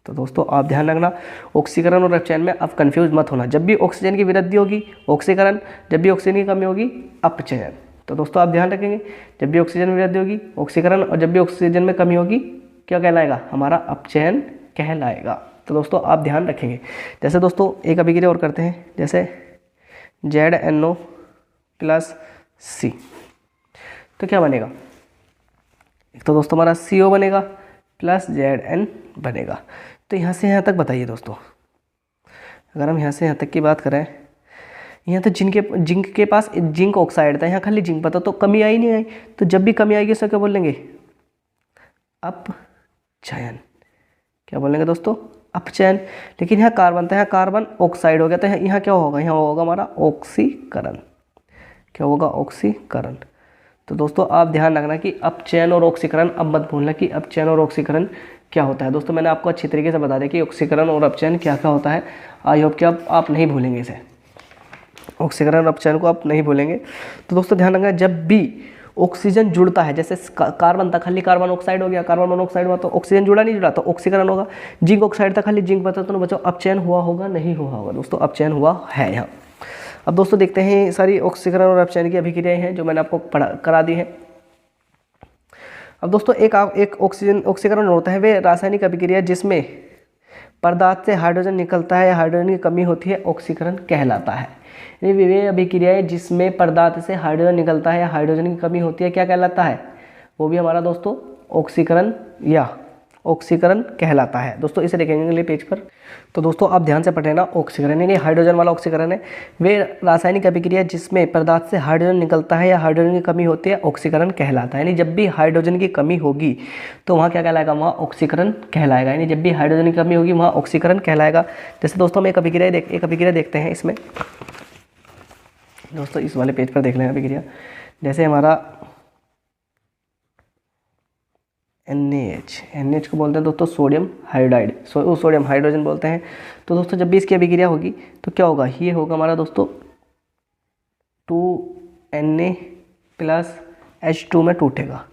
तो दोस्तों आप ध्यान रखना, ऑक्सीकरण और अपचयन में आप कंफ्यूज मत होना। जब भी ऑक्सीजन की वृद्धि होगी ऑक्सीकरण, जब भी ऑक्सीजन की कमी होगी अपचयन। तो दोस्तों आप ध्यान रखेंगे, जब भी ऑक्सीजन में वृद्धि होगी ऑक्सीकरण, और जब भी ऑक्सीजन में कमी होगी क्या कहलाएगा, हमारा अपचयन कहलाएगा। तो दोस्तों आप ध्यान रखेंगे। जैसे दोस्तों एक अभिक्रिया और करते हैं, जैसे ZNO + C, तो क्या बनेगा, एक तो दोस्तों हमारा CO बनेगा प्लस ZN बनेगा। तो यहाँ से यहाँ तक बताइए दोस्तों, अगर हम यहाँ से यहाँ तक की बात करें, यहाँ तो जिंक के पास जिंक ऑक्साइड था, यहाँ खाली जिंक पता, तो कमी आई नहीं आई, तो जब भी कमी आएगी उसको क्या बोलेंगे, अपचयन। क्या बोलेंगे दोस्तों, अपचयन। लेकिन यहाँ कार्बन था, यहाँ कार्बन ऑक्साइड हो गया, तो यहाँ क्या होगा, यहाँ होगा हमारा ऑक्सीकरण। क्या होगा, ऑक्सीकरण। तो दोस्तों आप ध्यान रखना कि अपचयन और ऑक्सीकरण, अब मत भूलना कि अपचयन और ऑक्सीकरण क्या होता है। दोस्तों मैंने आपको अच्छी तरीके से बता दिया कि ऑक्सीकरण और अपचयन क्या क्या होता है। आई होप कि आप नहीं भूलेंगे इसे, ऑक्सीकरण और अपचयन को आप नहीं भूलेंगे। तो दोस्तों ध्यान रखना, जब भी ऑक्सीजन जुड़ता है, जैसे कार्बन था खाली कार्बन ऑक्साइड हो गया, कार्बन मोनोऑक्साइड हुआ तो ऑक्सीजन जुड़ा नहीं जुड़ा तो ऑक्सीकरण होगा। जिंक ऑक्साइड था खाली जिंक बचा तो बच्चों अपचयन हुआ होगा नहीं हुआ होगा। दोस्तों अपचयन हुआ है यहाँ। अब दोस्तों देखते हैं सारी ऑक्सीकरण और अपचयन की अभिक्रियाएं हैं जो मैंने आपको करा दी है। अब दोस्तों एक ऑक्सीकरण होता है, वे रासायनिक अभिक्रिया जिसमें पदार्थ से हाइड्रोजन निकलता है या हाइड्रोजन की कमी होती है ऑक्सीकरण कहलाता है। यानी वे अभिक्रियाएं जिसमें पदार्थ से हाइड्रोजन निकलता है या हाइड्रोजन की कमी होती है क्या कहलाता है, वो भी हमारा दोस्तों ऑक्सीकरण या ऑक्सीकरण कहलाता है। दोस्तों इसे देखेंगे अगले पेज पर। तो दोस्तों आप ध्यान से पढ़ लेना, ऑक्सीकरण यानी हाइड्रोजन वाला ऑक्सीकरण है, वे रासायनिक अभिक्रिया जिसमें पदार्थ से हाइड्रोजन निकलता है या हाइड्रोजन की कमी होती है ऑक्सीकरण कहलाता है। यानी जब भी हाइड्रोजन की कमी होगी तो वहाँ क्या कहलाएगा, वहाँ ऑक्सीकरण कहलाएगा। यानी जब भी हाइड्रोजन की कमी होगी वहाँ ऑक्सीकरण कहलाएगा। जैसे दोस्तों हम एक अभिक्रिया देखते हैं इसमें। दोस्तों इस वाले पेज पर देख लेना अभिक्रिया। जैसे हमारा NaH को बोलते हैं दोस्तों सोडियम हाइड्राइड, सोडियम हाइड्रोजन बोलते हैं। तो दोस्तों जब भी इसकी अभिक्रिया होगी तो क्या होगा, ये होगा हमारा दोस्तों 2Na + H2 में टूटेगा,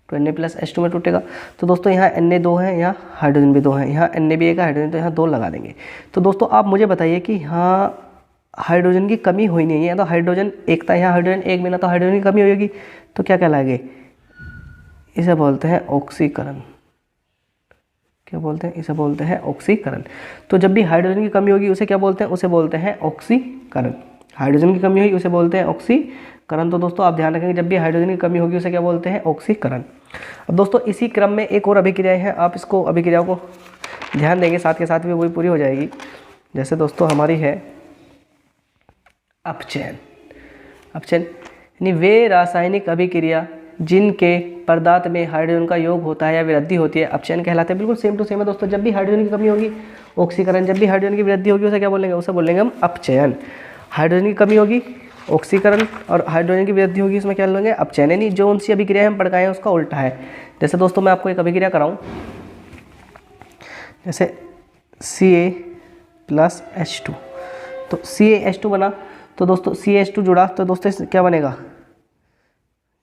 2Na + H2 में टूटेगा। तो दोस्तों यहाँ Na 2 है, यहाँ हाइड्रोजन भी 2 है, यहाँ Na भी एक है हाइड्रोजन, तो यहाँ 2 लगा देंगे। तो दोस्तों आप मुझे बताइए कि यहाँ हाइड्रोजन की कमी हुई नहीं है, तो हाइड्रोजन एक था, यहाँ हाइड्रोजन एक में ना, तो हाइड्रोजन की कमी होगी तो क्या कहलाएगी, इसे बोलते हैं ऑक्सीकरण। क्या बोलते हैं, इसे बोलते हैं ऑक्सीकरण। तो जब भी हाइड्रोजन की कमी होगी उसे क्या बोलते हैं, उसे बोलते हैं ऑक्सीकरण। हाइड्रोजन की कमी हुई उसे बोलते हैं ऑक्सीकरण। तो दोस्तों आप ध्यान रखेंगे, जब भी हाइड्रोजन की कमी होगी उसे क्या बोलते हैं, ऑक्सीकरण। अब दोस्तों इसी क्रम में एक और अभिक्रियाएं हैं, आप इसको अभिक्रियाओं को ध्यान देंगे, साथ के साथ भी वही पूरी हो जाएगी। जैसे दोस्तों हमारी है अपचयन। अपचयन यानी वे रासायनिक अभिक्रिया जिनके पदार्थ में हाइड्रोजन का योग होता है या वृद्धि होती है, अपचयन कहलाते हैं। बिल्कुल सेम टू सेम है दोस्तों, जब भी हाइड्रोजन की कमी होगी ऑक्सीकरण, जब भी हाइड्रोजन की वृद्धि होगी उसे क्या बोलेंगे, उसे बोलेंगे हम अपचयन। हाइड्रोजन की कमी होगी ऑक्सीकरण और हाइड्रोजन की वृद्धि होगी उसमें क्या लेंगे, अपचयन। यानी जो उनसी अभिक्रिया हम पढ़ गए हैं उसका उल्टा है। जैसे दोस्तों मैं आपको एक अभिक्रिया कराऊँ, जैसे Ca+H2, तो CaH2 बना, तो दोस्तों CaH2 जुड़ा, तो दोस्तों क्या बनेगा,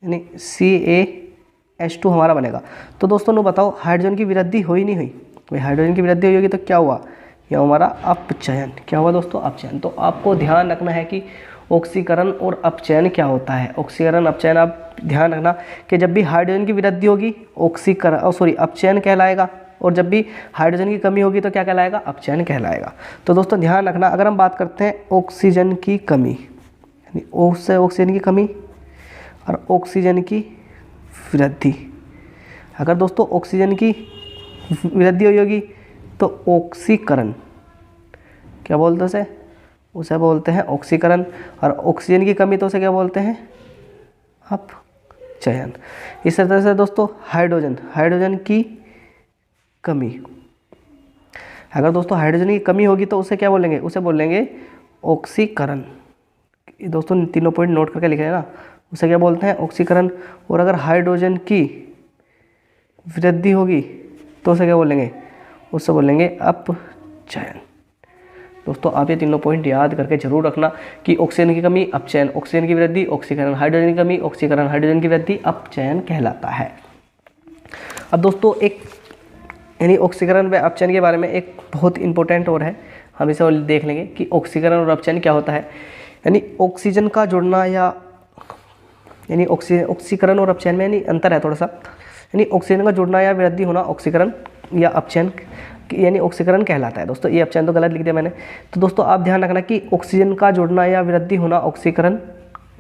यानी CaH2 हमारा बनेगा। तो दोस्तों बताओ हाइड्रोजन की वृद्धि हुई नहीं हुई, भाई हाइड्रोजन की वृद्धि हुई होगी तो क्या हुआ, यह हमारा अपचयन। क्या हुआ दोस्तों, अपचयन। तो आपको ध्यान रखना है कि ऑक्सीकरण और अपचयन क्या होता है। ऑक्सीकरण अपचयन आप ध्यान रखना कि जब भी हाइड्रोजन की वृद्धि होगी ऑक्सीकरण अपचयन कहलाएगा, और जब भी हाइड्रोजन की कमी होगी तो क्या कहलाएगा, अपचयन कहलाएगा। तो दोस्तों ध्यान रखना, अगर हम बात करते हैं ऑक्सीजन की कमी, यानी ऑक्सीजन की कमी और ऑक्सीजन की वृद्धि, अगर दोस्तों ऑक्सीजन की वृद्धि हुई होगी तो ऑक्सीकरण, क्या बोलते हैं उसे बोलते हैं ऑक्सीकरण, और ऑक्सीजन की कमी तो उसे क्या बोलते हैं, अपचयन। इस तरह से दोस्तों हाइड्रोजन की कमी, अगर दोस्तों हाइड्रोजन की कमी होगी तो उसे क्या बोलेंगे, उसे बोलेंगे ऑक्सीकरण। दोस्तों तीनों पॉइंट नोट करके लिखे हैं ना, उसे क्या बोलते हैं, ऑक्सीकरण। और अगर हाइड्रोजन की वृद्धि होगी तो उसे क्या बोलेंगे, उसे बोलेंगे अपचयन। दोस्तों आप ये तीनों पॉइंट याद करके जरूर रखना कि ऑक्सीजन की कमी अपचयन, ऑक्सीजन की वृद्धि ऑक्सीकरण, हाइड्रोजन की कमी ऑक्सीकरण, हाइड्रोजन की वृद्धि अपचयन कहलाता है। अब दोस्तों एक यानी ऑक्सीकरण व अपचयन के बारे में एक बहुत इंपॉर्टेंट और है, हम इसे और देख लेंगे कि ऑक्सीकरण और अपचयन क्या होता है। यानी ऑक्सीजन का जुड़ना या यानी ऑक्सीकरण और अपचयन में यानी अंतर है थोड़ा सा। यानी ऑक्सीजन का जुड़ना या वृद्धि होना ऑक्सीकरण या अपचयन यानी ऑक्सीकरण कहलाता है। दोस्तों ये अपचयन तो गलत लिख दिया मैंने। तो दोस्तों आप ध्यान रखना कि ऑक्सीजन का जुड़ना या वृद्धि होना ऑक्सीकरण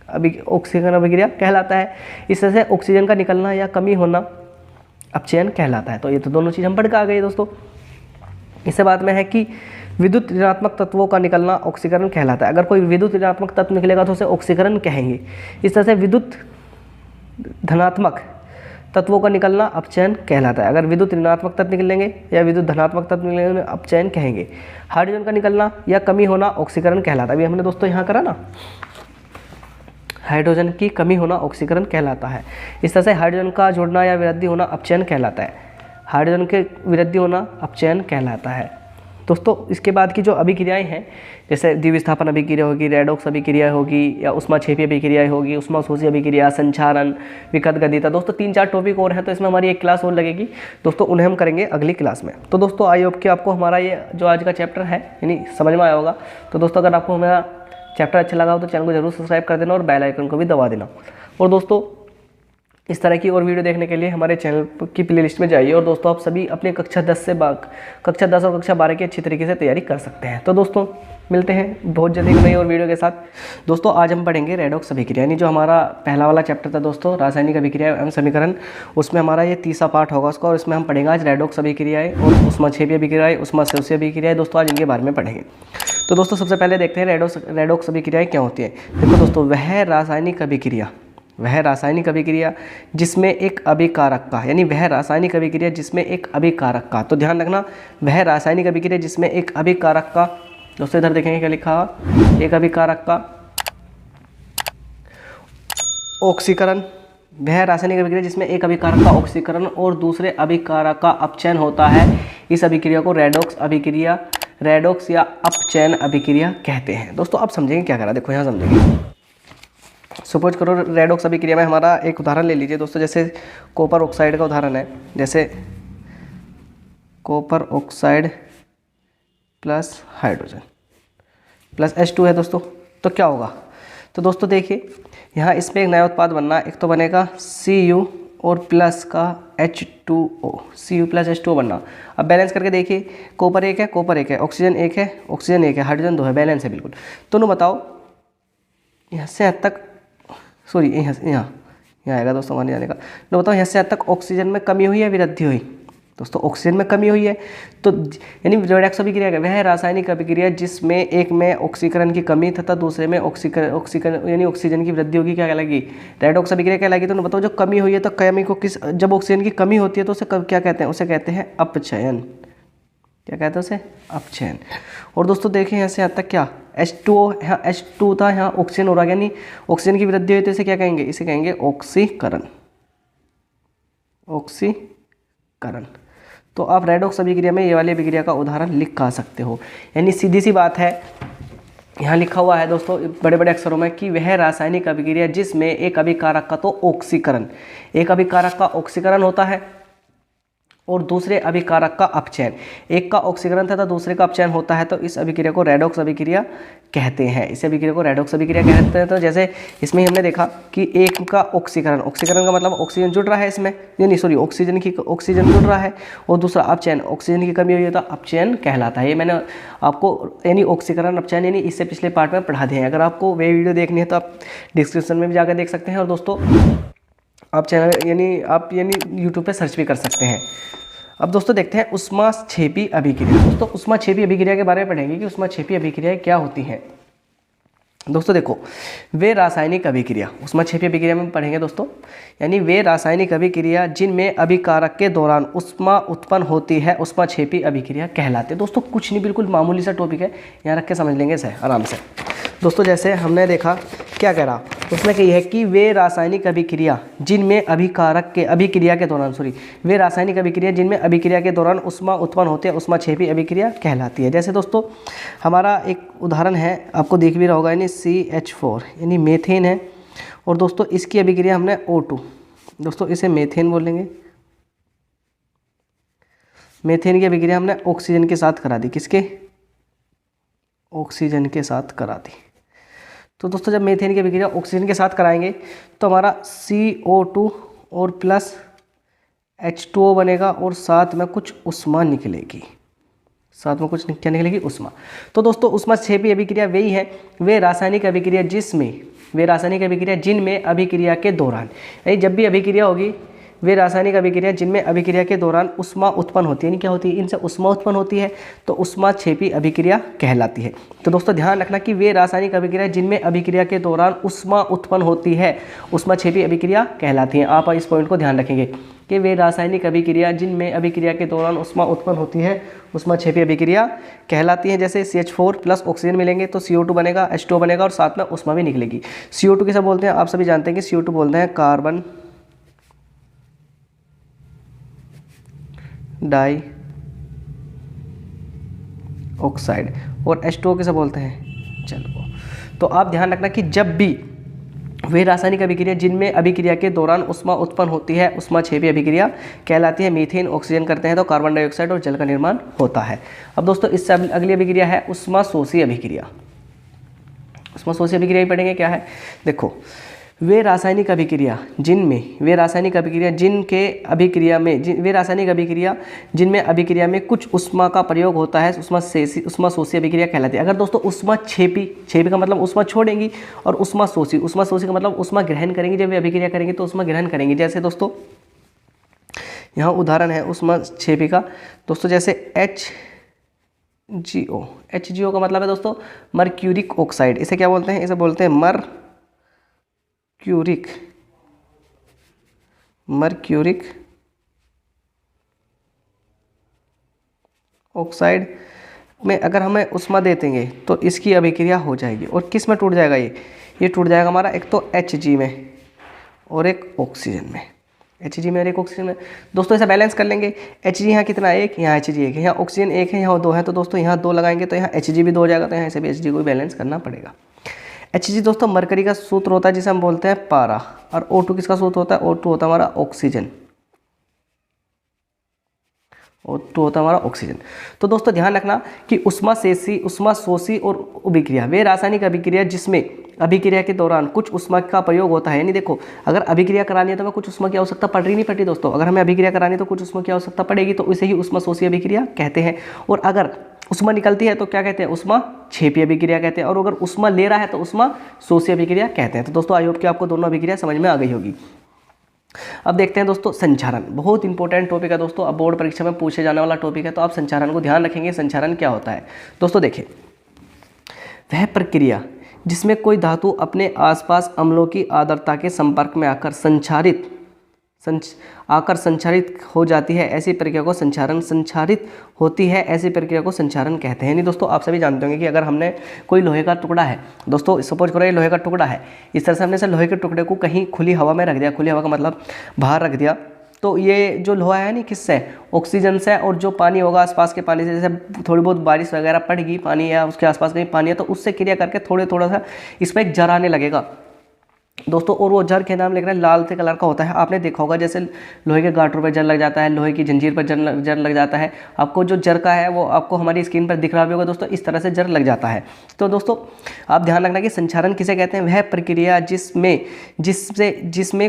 अभिक्रिया कहलाता है। इस तरह से ऑक्सीजन का निकलना या कमी होना अपचयन कहलाता है। तो ये तो दोनों चीज़ हम पढ़ के आ गए दोस्तों। इससे बाद में है कि विद्युत ऋणात्मक तत्वों का निकलना ऑक्सीकरण कहलाता है। अगर कोई विद्युत ऋणात्मक तत्व निकलेगा तो उसे ऑक्सीकरण कहेंगे। इस तरह से विद्युत धनात्मक तत्वों का निकलना अपचयन कहलाता है। अगर विद्युत ऋणात्मक तत्व निकलेंगे या विद्युत धनात्मक तत्व निकलेंगे अपचयन कहेंगे। हाइड्रोजन का निकलना या कमी होना ऑक्सीकरण कहलाता है। अभी हमने दोस्तों यहाँ करा ना, हाइड्रोजन की कमी होना ऑक्सीकरण कहलाता है। इस तरह से हाइड्रोजन का जुड़ना या वृद्धि होना अपचयन कहलाता है। हाइड्रोजन के वृद्धि होना अपचयन कहलाता है। दोस्तों इसके बाद की जो अभिक्रियाएं हैं, जैसे द्विविस्थापन अभिक्रिया होगी, रेडॉक्स अभिक्रिया होगी, या उष्माक्षेपी अभिक्रिया होगी, उष्माशोषी अभिक्रिया, संचारण, विकट गतिता। दोस्तों 3-4 टॉपिक और हैं, तो इसमें हमारी एक क्लास और लगेगी दोस्तों, उन्हें हम करेंगे अगली क्लास में। तो दोस्तों आई होप कि आपको हमारा ये जो आज का चैप्टर है यानी समझ में आया होगा। तो दोस्तों अगर आपको हमारा चैप्टर अच्छा लगा हो तो चैनल को जरूर सब्सक्राइब कर देना और बेल आइकन को भी दबा देना। और दोस्तों इस तरह की और वीडियो देखने के लिए हमारे चैनल की प्लेलिस्ट में जाइए। और दोस्तों आप सभी अपने कक्षा 10 और कक्षा 12 की अच्छी तरीके से तैयारी कर सकते हैं। तो दोस्तों मिलते हैं बहुत जल्दी नई और वीडियो के साथ। दोस्तों आज हम पढ़ेंगे रेडॉक्स अभिक्रिया, यानी जो हमारा पहला वाला चैप्टर था दोस्तों रासायनिक अभिक्रिया एवं समीकरण, उसमें हमारा ये तीसरा पार्ट होगा उसका। और इसमें हम पढ़ेंगे आज रेडॉक्स अभिक्रियाएं और उष्माक्षेपी अभिक्रियाएं, उष्माशोषी अभिक्रियाएं। दोस्तों आज इनके बारे में पढ़ेंगे। तो दोस्तों सबसे पहले देखते हैं रेडॉक्स अभिक्रियाएं क्या होती है। देखो दोस्तों वह रासायनिक अभिक्रिया जिसमें एक अभिकारक का, यानी वह रासायनिक अभिक्रिया जिसमें एक अभिकारक का, तो ध्यान रखना वह रासायनिक अभिक्रिया जिसमें एक अभिकारक का, दोस्तों इधर देखेंगे क्या लिखा है, एक अभिकारक का ऑक्सीकरण, वह रासायनिक अभिक्रिया जिसमें एक अभिकारक का ऑक्सीकरण और दूसरे अभिकारक का अपचयन होता है। इस अभिक्रिया को रेडॉक्स या अपचयन अभिक्रिया कहते हैं। दोस्तों आप समझेंगे क्या करा, देखो यहाँ समझेंगे। सपोज करो रेडॉक्स अभिक्रिया में हमारा एक उदाहरण ले लीजिए दोस्तों, जैसे कॉपर ऑक्साइड का उदाहरण है। जैसे copper oxide plus hydrogen plus H2 है दोस्तों, तो क्या होगा। तो दोस्तों देखिए यहाँ इसमें एक नया उत्पाद बनना, एक तो बनेगा CuO और प्लस का H2O, Cu प्लस H2O बनना। अब बैलेंस करके देखिए, कॉपर एक है, कॉपर एक है, ऑक्सीजन एक है, ऑक्सीजन एक है, हाइड्रोजन 2 है, बैलेंस है बिल्कुल। तो बताओ यहाँ से यहाँ तक, सॉरी यहाँ आएगा दोस्तों, वहाँ नहीं जाने का। तो बताओ यहाँ से यहाँ तक ऑक्सीजन में कमी हुई है वृद्धि हुई? दोस्तों ऑक्सीजन में कमी हुई है। तो यानी रेडॉक्स अभिक्रिया है वह रासायनिक अभिक्रिया जिसमें एक में ऑक्सीकरण की कमी तथा दूसरे में ऑक्सीकरण यानी ऑक्सीजन की वृद्धि होगी, क्या कहलाएगी? रेडॉक्स अभिक्रिया कहलाएगी। तो बताओ जो कमी हुई है, तो कमी को किस, जब ऑक्सीजन की कमी होती है तो उसे क्या कहते हैं? उसे कहते हैं अपचयन। क्या कहते हैं उसे? अपचयन। और दोस्तों देखिए यहाँ से यहाँ तक क्या H2O, यहाँ H2 था, यहाँ ऑक्सीजन हो रहा है, यानी ऑक्सीजन की वृद्धि हुई, तो इसे क्या कहेंगे? इसे कहेंगे ऑक्सीकरण। ऑक्सीकरण। तो आप रेडॉक्स अभिक्रिया में ये वाली अभिक्रिया का उदाहरण लिख का सकते हो। यानी सीधी सी बात है, यहाँ लिखा हुआ है दोस्तों बड़े बड़े अक्षरों में कि वह रासायनिक अभिक्रिया जिसमें एक अभिकारक का तो ऑक्सीकरण, एक अभिकारक का ऑक्सीकरण होता है और दूसरे अभिकारक का अपचयन, एक का ऑक्सीकरण तथा दूसरे का अपचयन होता है, तो इस अभिक्रिया को रेडॉक्स अभिक्रिया कहते हैं। इस अभिक्रिया को रेडॉक्स अभिक्रिया कहते हैं। तो जैसे इसमें हमने देखा कि एक का ऑक्सीकरण, ऑक्सीकरण का मतलब ऑक्सीजन जुड़ रहा है इसमें, यानी सॉरी ऑक्सीजन जुड़ रहा है, और दूसरा अपचयन, ऑक्सीजन की कमी हुई है तो अपचयन कहलाता है। ये मैंने आपको यानी ऑक्सीकरण अपचयन यानी इससे पिछले पार्ट में पढ़ा दिए हैं। अगर आपको वे वीडियो देखनी है तो आप डिस्क्रिप्शन में भी जाकर देख सकते हैं, और दोस्तों आप चैनल यानी यूट्यूब पे सर्च भी कर सकते हैं। अब दोस्तों देखते हैं ऊष्माक्षेपी अभिक्रिया। दोस्तों ऊष्माक्षेपी अभिक्रिया के बारे में पढ़ेंगे कि ऊष्माक्षेपी अभिक्रियाएं क्या होती हैं। दोस्तों देखो, वे रासायनिक अभिक्रिया, ऊष्माक्षेपी अभिक्रिया में पढ़ेंगे दोस्तों, यानी वे रासायनिक अभिक्रिया जिनमें अभिकारक के दौरान ऊष्मा उत्पन्न होती है ऊष्माक्षेपी अभिक्रिया कहलाते हैं। दोस्तों कुछ नहीं, बिल्कुल मामूली सा टॉपिक है, यहाँ रख के समझ लेंगे इसे आराम से। दोस्तों जैसे हमने देखा क्या कह रहा, उसमें कही है कि वे रासायनिक अभिक्रिया जिनमें अभिकारक के अभिक्रिया के दौरान वे रासायनिक अभिक्रिया जिनमें अभिक्रिया के दौरान ऊष्मा उत्पन्न होती है ऊष्माक्षेपी अभिक्रिया कहलाती है। जैसे दोस्तों हमारा एक उदाहरण है, आपको दिख भी रहा होगा, यानी CH4 यानी मेथेन है, और दोस्तों इसकी अभिक्रिया हमने O2, दोस्तों इसे मेथेन बोलेंगे। मेथेन की अभिक्रिया हमने ऑक्सीजन के साथ करा दी, किसके? ऑक्सीजन के साथ करा दी। तो दोस्तों जब मेथेन की अभिक्रिया ऑक्सीजन के साथ कराएंगे तो हमारा CO2 और प्लस H2O बनेगा, और साथ में कुछ ऊष्मा निकलेगी, साथ में कुछ क्या निकलेगी? ऊष्मा। तो दोस्तों ऊष्माक्षेपी अभिक्रिया वही है, वे रासायनिक अभिक्रिया जिनमें अभिक्रिया के दौरान, यानी जब भी अभिक्रिया होगी, वे रासायनिक अभिक्रिया जिनमें अभिक्रिया के दौरान ऊष्मा उत्पन्न होती है, यानी क्या होती है? इनसे ऊष्मा उत्पन्न होती है, तो ऊष्माक्षेपी अभिक्रिया कहलाती है। तो दोस्तों ध्यान रखना कि वे रासायनिक अभिक्रिया जिनमें अभिक्रिया के दौरान ऊष्मा उत्पन्न होती है ऊष्माक्षेपी अभिक्रिया कहलाती है। आप इस पॉइंट को ध्यान रखेंगे कि वे रासायनिक अभिक्रिया जिनमें अभिक्रिया के दौरान ऊष्मा उत्पन्न होती है ऊष्माक्षेपी अभिक्रिया कहलाती है। जैसे CH4 प्लस ऑक्सीजन मिलेंगे तो CO2 बनेगा, H2O बनेगा, और साथ में ऊष्मा भी निकलेगी। CO2 किसे बोलते हैं? आप सभी जानते हैं कि CO2 बोलते हैं कार्बन डाई ऑक्साइड, और H2O किसे बोलते हैं? चलो, तो आप ध्यान रखना कि जब भी वे रासायनिक अभिक्रिया जिनमें अभिक्रिया के दौरान ऊष्मा उत्पन्न होती है ऊष्माक्षेपी अभिक्रिया कहलाती है। मीथेन ऑक्सीजन करते हैं तो कार्बन डाइऑक्साइड और जल का निर्माण होता है। अब दोस्तों इससे अगली अभिक्रिया है ऊष्माशोषी अभिक्रिया। ऊष्माशोषी अभिक्रिया पढ़ेंगे क्या है? देखो, वे रासायनिक अभिक्रिया जिनमें अभिक्रिया में कुछ ऊष्मा का प्रयोग होता है ऊष्माशोषी अभिक्रिया कहलाती है। अगर दोस्तों ऊष्माक्षेपी का मतलब ऊष्मा छोड़ेंगी, और ऊष्माशोषी का मतलब ऊष्मा ग्रहण करेंगी। जब वे अभिक्रिया करेंगे तो ऊष्मा ग्रहण करेंगी। जैसे दोस्तों यहाँ उदाहरण है ऊष्माक्षेपी का, दोस्तों जैसे HGO का मतलब है दोस्तों मर्क्यूरिक ऑक्साइड। इसे क्या बोलते हैं? इसे बोलते हैं मर्क्यूरिक ऑक्साइड में अगर हमें ऊष्मा दे देंगे तो इसकी अभिक्रिया हो जाएगी, और किस में टूट जाएगा? ये टूट जाएगा हमारा एक तो Hg में और एक ऑक्सीजन में। Hg में और एक ऑक्सीजन में। दोस्तों ऐसा बैलेंस कर लेंगे। Hg यहाँ कितना? एक, यहाँ Hg एक है, यहाँ ऑक्सीजन एक है, यहाँ 2 है, तो दोस्तों यहाँ 2 लगाएंगे तो यहाँ Hg भी 2 हो जाएगा, तो यहाँ से भी Hg को भी बैलेंस करना पड़ेगा। Hg दोस्तों मरकरी का सूत्र होता है जिसे हम बोलते हैं पारा, और O2 किसका सूत्र होता है? O2 होता है हमारा ऑक्सीजन। और 2 होता है हमारा ऑक्सीजन। तो दोस्तों ध्यान रखना कि उष्माशोषी और अभिक्रिया वे रासायनिक अभिक्रिया जिसमें अभिक्रिया के दौरान कुछ उष्मा का प्रयोग होता है। यानी देखो, अगर अभिक्रिया करानी है तो हमें कुछ उष्मा की आवश्यकता पड़ रही नहीं पड़ती दोस्तों। अगर हमें अभिक्रिया करानी है तो कुछ उष्मा की आवश्यकता पड़ेगी, तो इसे ही उष्माशोषी अभिक्रिया कहते हैं। और अगर उष्मा निकलती है तो क्या कहते हैं, उष्माक्षेपी अभिक्रिया कहते हैं। और अगर उष्मा ले रहा है तो उष्माशोषी अभिक्रिया कहते हैं। तो दोस्तों आई होप कि आपको दोनों अभिक्रिया समझ में आ गई होगी। अब देखते हैं दोस्तों संचारण, बहुत इंपॉर्टेंट टॉपिक है दोस्तों, अब बोर्ड परीक्षा में पूछे जाने वाला टॉपिक है, तो आप संचारण को ध्यान रखेंगे। संचारण क्या होता है दोस्तों, देखिए, वह प्रक्रिया जिसमें कोई धातु अपने आसपास अम्लों की आर्द्रता के संपर्क में आकर संचारित हो जाती है, ऐसी प्रक्रिया को संचारित होती है, ऐसी प्रक्रिया को संचारण कहते हैं। नहीं दोस्तों, आप सभी जानते होंगे कि अगर हमने कोई लोहे का टुकड़ा है दोस्तों, सपोज करो ये लोहे का टुकड़ा है, इस तरह से हमने लोहे के टुकड़े को कहीं खुली हवा में रख दिया, खुली हवा का मतलब बाहर रख दिया, तो ये जो लोहा है नहीं किससे, ऑक्सीजन से, और जो पानी होगा आसपास के पानी से, जैसे थोड़ी बहुत बारिश वगैरह पड़ेगी, पानी या उसके आसपास कहीं पानी है, तो उससे क्रिया करके थोड़ा सा इस पर एक जर आने लगेगा दोस्तों। और वो जर के नाम लिख रहे हैं, लाल से कलर का होता है। आपने देखा होगा जैसे लोहे के गांठों पर जर लग जाता है, लोहे की जंजीर पर जर लग जाता है। आपको जो जर का है वो आपको हमारी स्क्रीन पर दिख रहा भी होगा दोस्तों, इस तरह से जर लग जाता है। तो दोस्तों आप ध्यान रखना कि संचारण किसे कहते हैं, वह प्रक्रिया जिसमें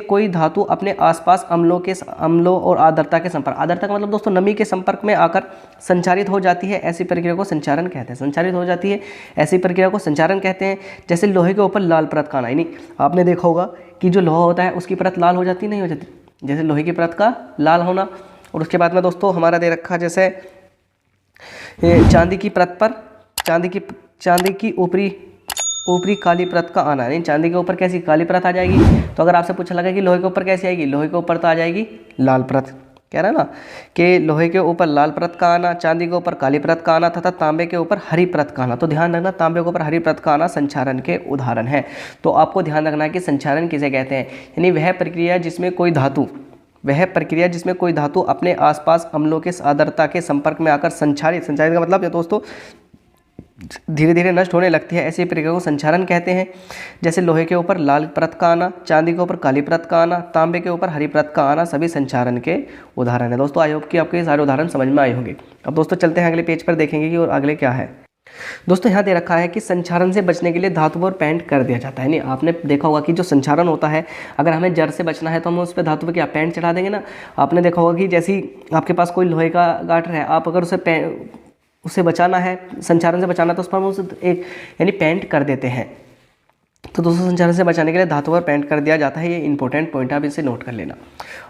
कोई धातु अपने आसपास अम्लों और आर्द्रता के संपर्क, आर्द्रता का मतलब दोस्तों नमी के संपर्क में आकर संचारित हो जाती है, ऐसी प्रक्रिया को संचारण कहते हैं। संचारित हो जाती है ऐसी प्रक्रिया को संचारण कहते हैं। जैसे लोहे के ऊपर लाल परत का आना, यानी आपने देखा होगा कि जो लोहा होता है उसकी परत लाल हो जाती नहीं हो जाती, जैसे लोहे की परत का लाल होना। और उसके बाद में दोस्तों हमारा दे रखा जैसे चांदी की परत पर चांदी की ऊपरी काली परत का आना, यानी चांदी के ऊपर कैसी काली परत आ जाएगी। तो अगर आपसे पूछा लगा कि लोहे के ऊपर कैसी आएगी, लोहे के ऊपर तो आ जाएगी लाल परत, कह रहा है ना कि लोहे के ऊपर लाल परत का आना, चांदी के ऊपर काली परत का आना तथा तांबे के ऊपर हरी परत का आना। तो ध्यान रखना, तांबे के ऊपर हरी परत का आना संचारण के उदाहरण है। तो आपको ध्यान रखना है कि संचारण किसे कहते हैं, यानी वह प्रक्रिया जिसमें कोई धातु अपने आसपास अम्लों के आर्द्रता के संपर्क में आकर संचारित का मतलब है दोस्तों धीरे धीरे नष्ट होने लगती है, ऐसी प्रक्रिया को संचारण कहते हैं। जैसे लोहे के ऊपर लाल परत का आना, चांदी के ऊपर काली परत का आना, तांबे के ऊपर हरी परत का आना, सभी संचारण के उदाहरण है दोस्तों। आई होप कि आपके सारे उदाहरण समझ में आए होंगे। अब दोस्तों चलते हैं अगले पेज पर, देखेंगे कि और अगले क्या है। दोस्तों यहाँ दे रखा है कि संचारण से बचने के लिए धातु पर पेंट कर दिया जाता है। नहीं, आपने देखा होगा कि जो संचारण होता है, अगर हमें जर से बचना है तो हम उस पर धातु पर क्या पेंट चढ़ा देंगे ना। आपने देखा होगा कि जैसी आपके पास कोई लोहे का गाटर है, आप अगर उसे बचाना है, संचारण से बचाना, तो उस पर हम उसे एक यानी पेंट कर देते हैं। तो दोस्तों संचारण से बचाने के लिए धातु पर पेंट कर दिया जाता है, ये इंपॉर्टेंट पॉइंट है, आप इसे नोट कर लेना।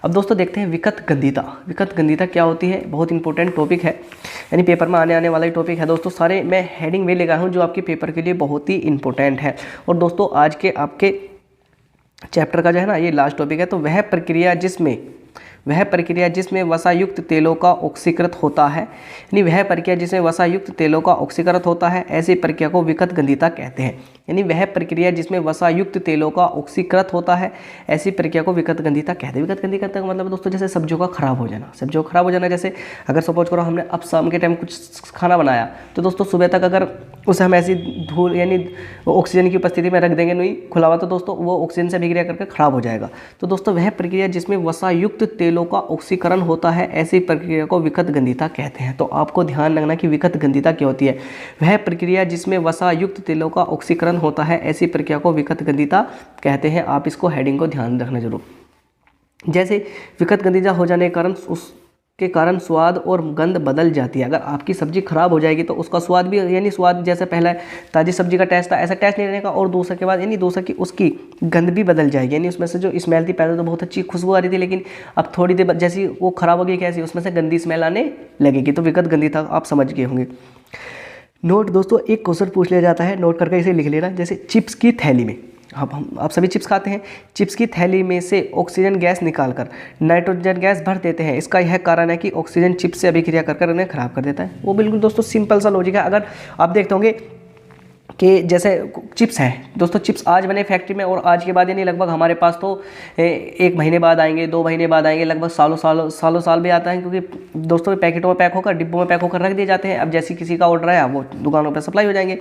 अब दोस्तों देखते हैं विकट गंधिता। विकट गंधिता क्या होती है, बहुत इंपॉर्टेंट टॉपिक है, यानी पेपर में आने वाला ही टॉपिक है दोस्तों। सारे मैं हेडिंग में लगा हूँ जो आपके पेपर के लिए बहुत ही इंपॉर्टेंट है। और दोस्तों आज के आपके चैप्टर का जो है ना ये लास्ट टॉपिक है। तो वह प्रक्रिया जिसमें वसायुक्त तेलों का ऑक्सीकृत होता है, यानी वह प्रक्रिया जिसमें वसायुक्त तेलों का ऑक्सीकृत होता है, ऐसी प्रक्रिया को विकट गंधिता कहते हैं। यानी वह प्रक्रिया जिसमें वसायुक्त तेलों का ऑक्सीकृत होता है, ऐसी प्रक्रिया को विकट गंधिता कहते हैं। विकट गंधिता का मतलब दोस्तों जैसे सब्जियों का खराब हो जाना, जैसे अगर सपोज करो हमने अब शाम के टाइम कुछ खाना बनाया, तो दोस्तों सुबह तक अगर उसे हम ऐसी धूल यानी ऑक्सीजन की उपस्थिति में रख देंगे नहीं खुला हुआ, तो दोस्तों वो ऑक्सीजन से अभिक्रिया करके खराब हो जाएगा। तो दोस्तों वह प्रक्रिया जिसमें वसायुक्त तेलों का ऑक्सीकरण होता है, ऐसी प्रक्रिया को विकट गंधिता कहते हैं। तो आपको ध्यान रखना कि विकट गंधिता क्या होती है, वह प्रक्रिया जिसमें वसायुक्त तेलों का ऑक्सीकरण होता है, ऐसी प्रक्रिया को विकट गंधिता कहते हैं। आप इसको हेडिंग को ध्यान रखना जरूर। जैसे विकट गंधिता हो जाने के कारण स्वाद और गंध बदल जाती है। अगर आपकी सब्जी खराब हो जाएगी तो उसका स्वाद भी यानी स्वाद जैसे पहले ताज़ी सब्जी का टेस्ट था ऐसा टेस्ट नहीं रहेगा, और दूसरे के बाद यानी दूसरा की उसकी गंध भी बदल जाएगी। यानी उसमें से जो स्मेल थी पहले तो बहुत अच्छी खुशबू आ रही थी, लेकिन अब थोड़ी देर बाद जैसी वो खराब होगी कैसी उसमें से गंदी स्मेल आने लगेगी। तो विकट गंधिता आप समझ गए होंगे। नोट दोस्तों, एक क्वेश्चन पूछ लिया जाता है, नोट करके इसे लिख लेना। जैसे चिप्स की थैली में, आप सभी चिप्स खाते हैं, चिप्स की थैली में से ऑक्सीजन गैस निकालकर नाइट्रोजन गैस भर देते हैं। इसका यह कारण है कि ऑक्सीजन चिप्स से अभिक्रिया कर उन्हें खराब कर देता है। वो बिल्कुल दोस्तों सिंपल सा लॉजिक है। अगर आप देखते होंगे कि जैसे चिप्स हैं दोस्तों, चिप्स आज बने फैक्ट्री में और आज के बाद यानी लगभग हमारे पास तो 1 महीने बाद आएंगे, 2 महीने बाद आएंगे, लगभग सालों साल भी आता है, क्योंकि दोस्तों पैकेटों में पैक होकर डिब्बों में पैक होकर रख दिए जाते हैं। अब जैसे किसी का ऑर्डर आया वो दुकानों पर सप्लाई हो जाएंगे।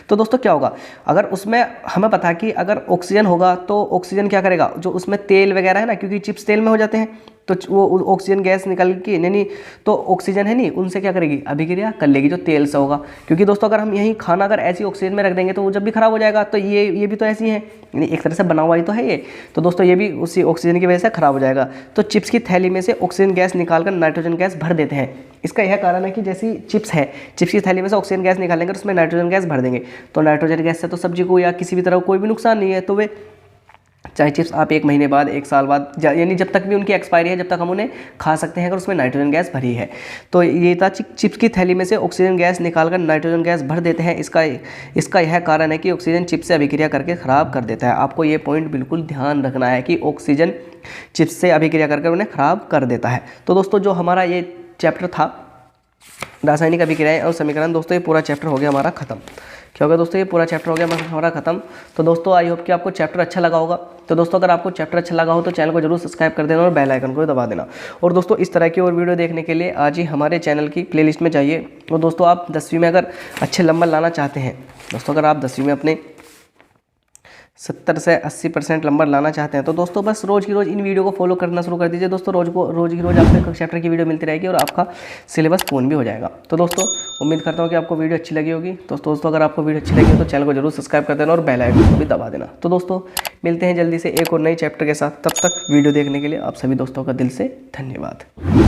तो दोस्तों क्या होगा, अगर उसमें हमें पता है कि अगर ऑक्सीजन होगा तो ऑक्सीजन क्या करेगा, जो उसमें तेल वगैरह है ना, क्योंकि चिप्स तेल में हो जाते हैं, तो वो ऑक्सीजन गैस निकल के नहीं तो ऑक्सीजन है नहीं, उनसे क्या करेगी, अभिक्रिया कर लेगी जो तेल से होगा। क्योंकि दोस्तों अगर हम यही खाना अगर ऐसी ऑक्सीजन में रख देंगे तो वो जब भी खराब हो जाएगा। तो ये भी तो ऐसी है, यानी एक तरह से बना हुआ ही तो है ये। तो दोस्तों ये भी उसी ऑक्सीजन की वजह से खराब हो जाएगा। तो चिप्स की थैली में से ऑक्सीजन गैस निकालकर नाइट्रोजन गैस भर देते हैं। इसका यह कारण है कि जैसी चिप्स है, चिप्स की थैली में से ऑक्सीजन गैस निकालेंगे तो उसमें नाइट्रोजन गैस भर देंगे। तो नाइट्रोजन गैस से तो सब्जी को या किसी भी तरह कोई भी नुकसान नहीं है। तो वे चाहे चिप्स आप 1 महीने बाद, 1 साल बाद, यानी जब तक भी उनकी एक्सपायरी है, जब तक हम उन्हें खा सकते हैं अगर उसमें नाइट्रोजन गैस भरी है। तो ये था चिप्स की थैली में से ऑक्सीजन गैस निकालकर नाइट्रोजन गैस भर देते हैं। इसका यह कारण है कि ऑक्सीजन चिप्स से अभिक्रिया करके खराब कर देता है। आपको ये पॉइंट बिल्कुल ध्यान रखना है कि ऑक्सीजन चिप्स से अभिक्रिया करके उन्हें खराब कर देता है। तो दोस्तों जो हमारा ये चैप्टर था रासायनिक अभिक्रियाएं और समीकरण, दोस्तों ये पूरा चैप्टर हो गया हमारा खत्म। क्या होगा दोस्तों, ये पूरा चैप्टर हो गया हमारा खत्म। तो दोस्तों आई होप कि आपको चैप्टर अच्छा लगा होगा। तो दोस्तों अगर आपको चैप्टर अच्छा लगा हो तो चैनल को जरूर सब्सक्राइब कर देना और बेल आइकन को दबा देना। और दोस्तों इस तरह की और वीडियो देखने के लिए आज ही हमारे चैनल की प्लेलिस्ट में जाइए। और दोस्तों आप 10वीं में अगर अच्छे नंबर लाना चाहते हैं, दोस्तों अगर आप 10वीं में अपने 70 से 80% नंबर लाना चाहते हैं तो दोस्तों बस रोज़ की रोज़ इन वीडियो को फॉलो करना शुरू कर दीजिए। दोस्तों रोज़ की रोज़ आपको चैप्टर की वीडियो मिलती रहेगी और आपका सिलेबस पूर्ण भी हो जाएगा। तो दोस्तों उम्मीद करता हूँ कि आपको वीडियो अच्छी लगी होगी। दोस्तों अगर आपको वीडियो अच्छी लगी हो तो चैनल को जरूर सब्सक्राइब कर देना और बेल आइकन को भी दबा देना। तो दोस्तों मिलते हैं जल्दी से एक और नई चैप्टर के साथ। तब तक वीडियो देखने के लिए आप सभी दोस्तों का दिल से धन्यवाद।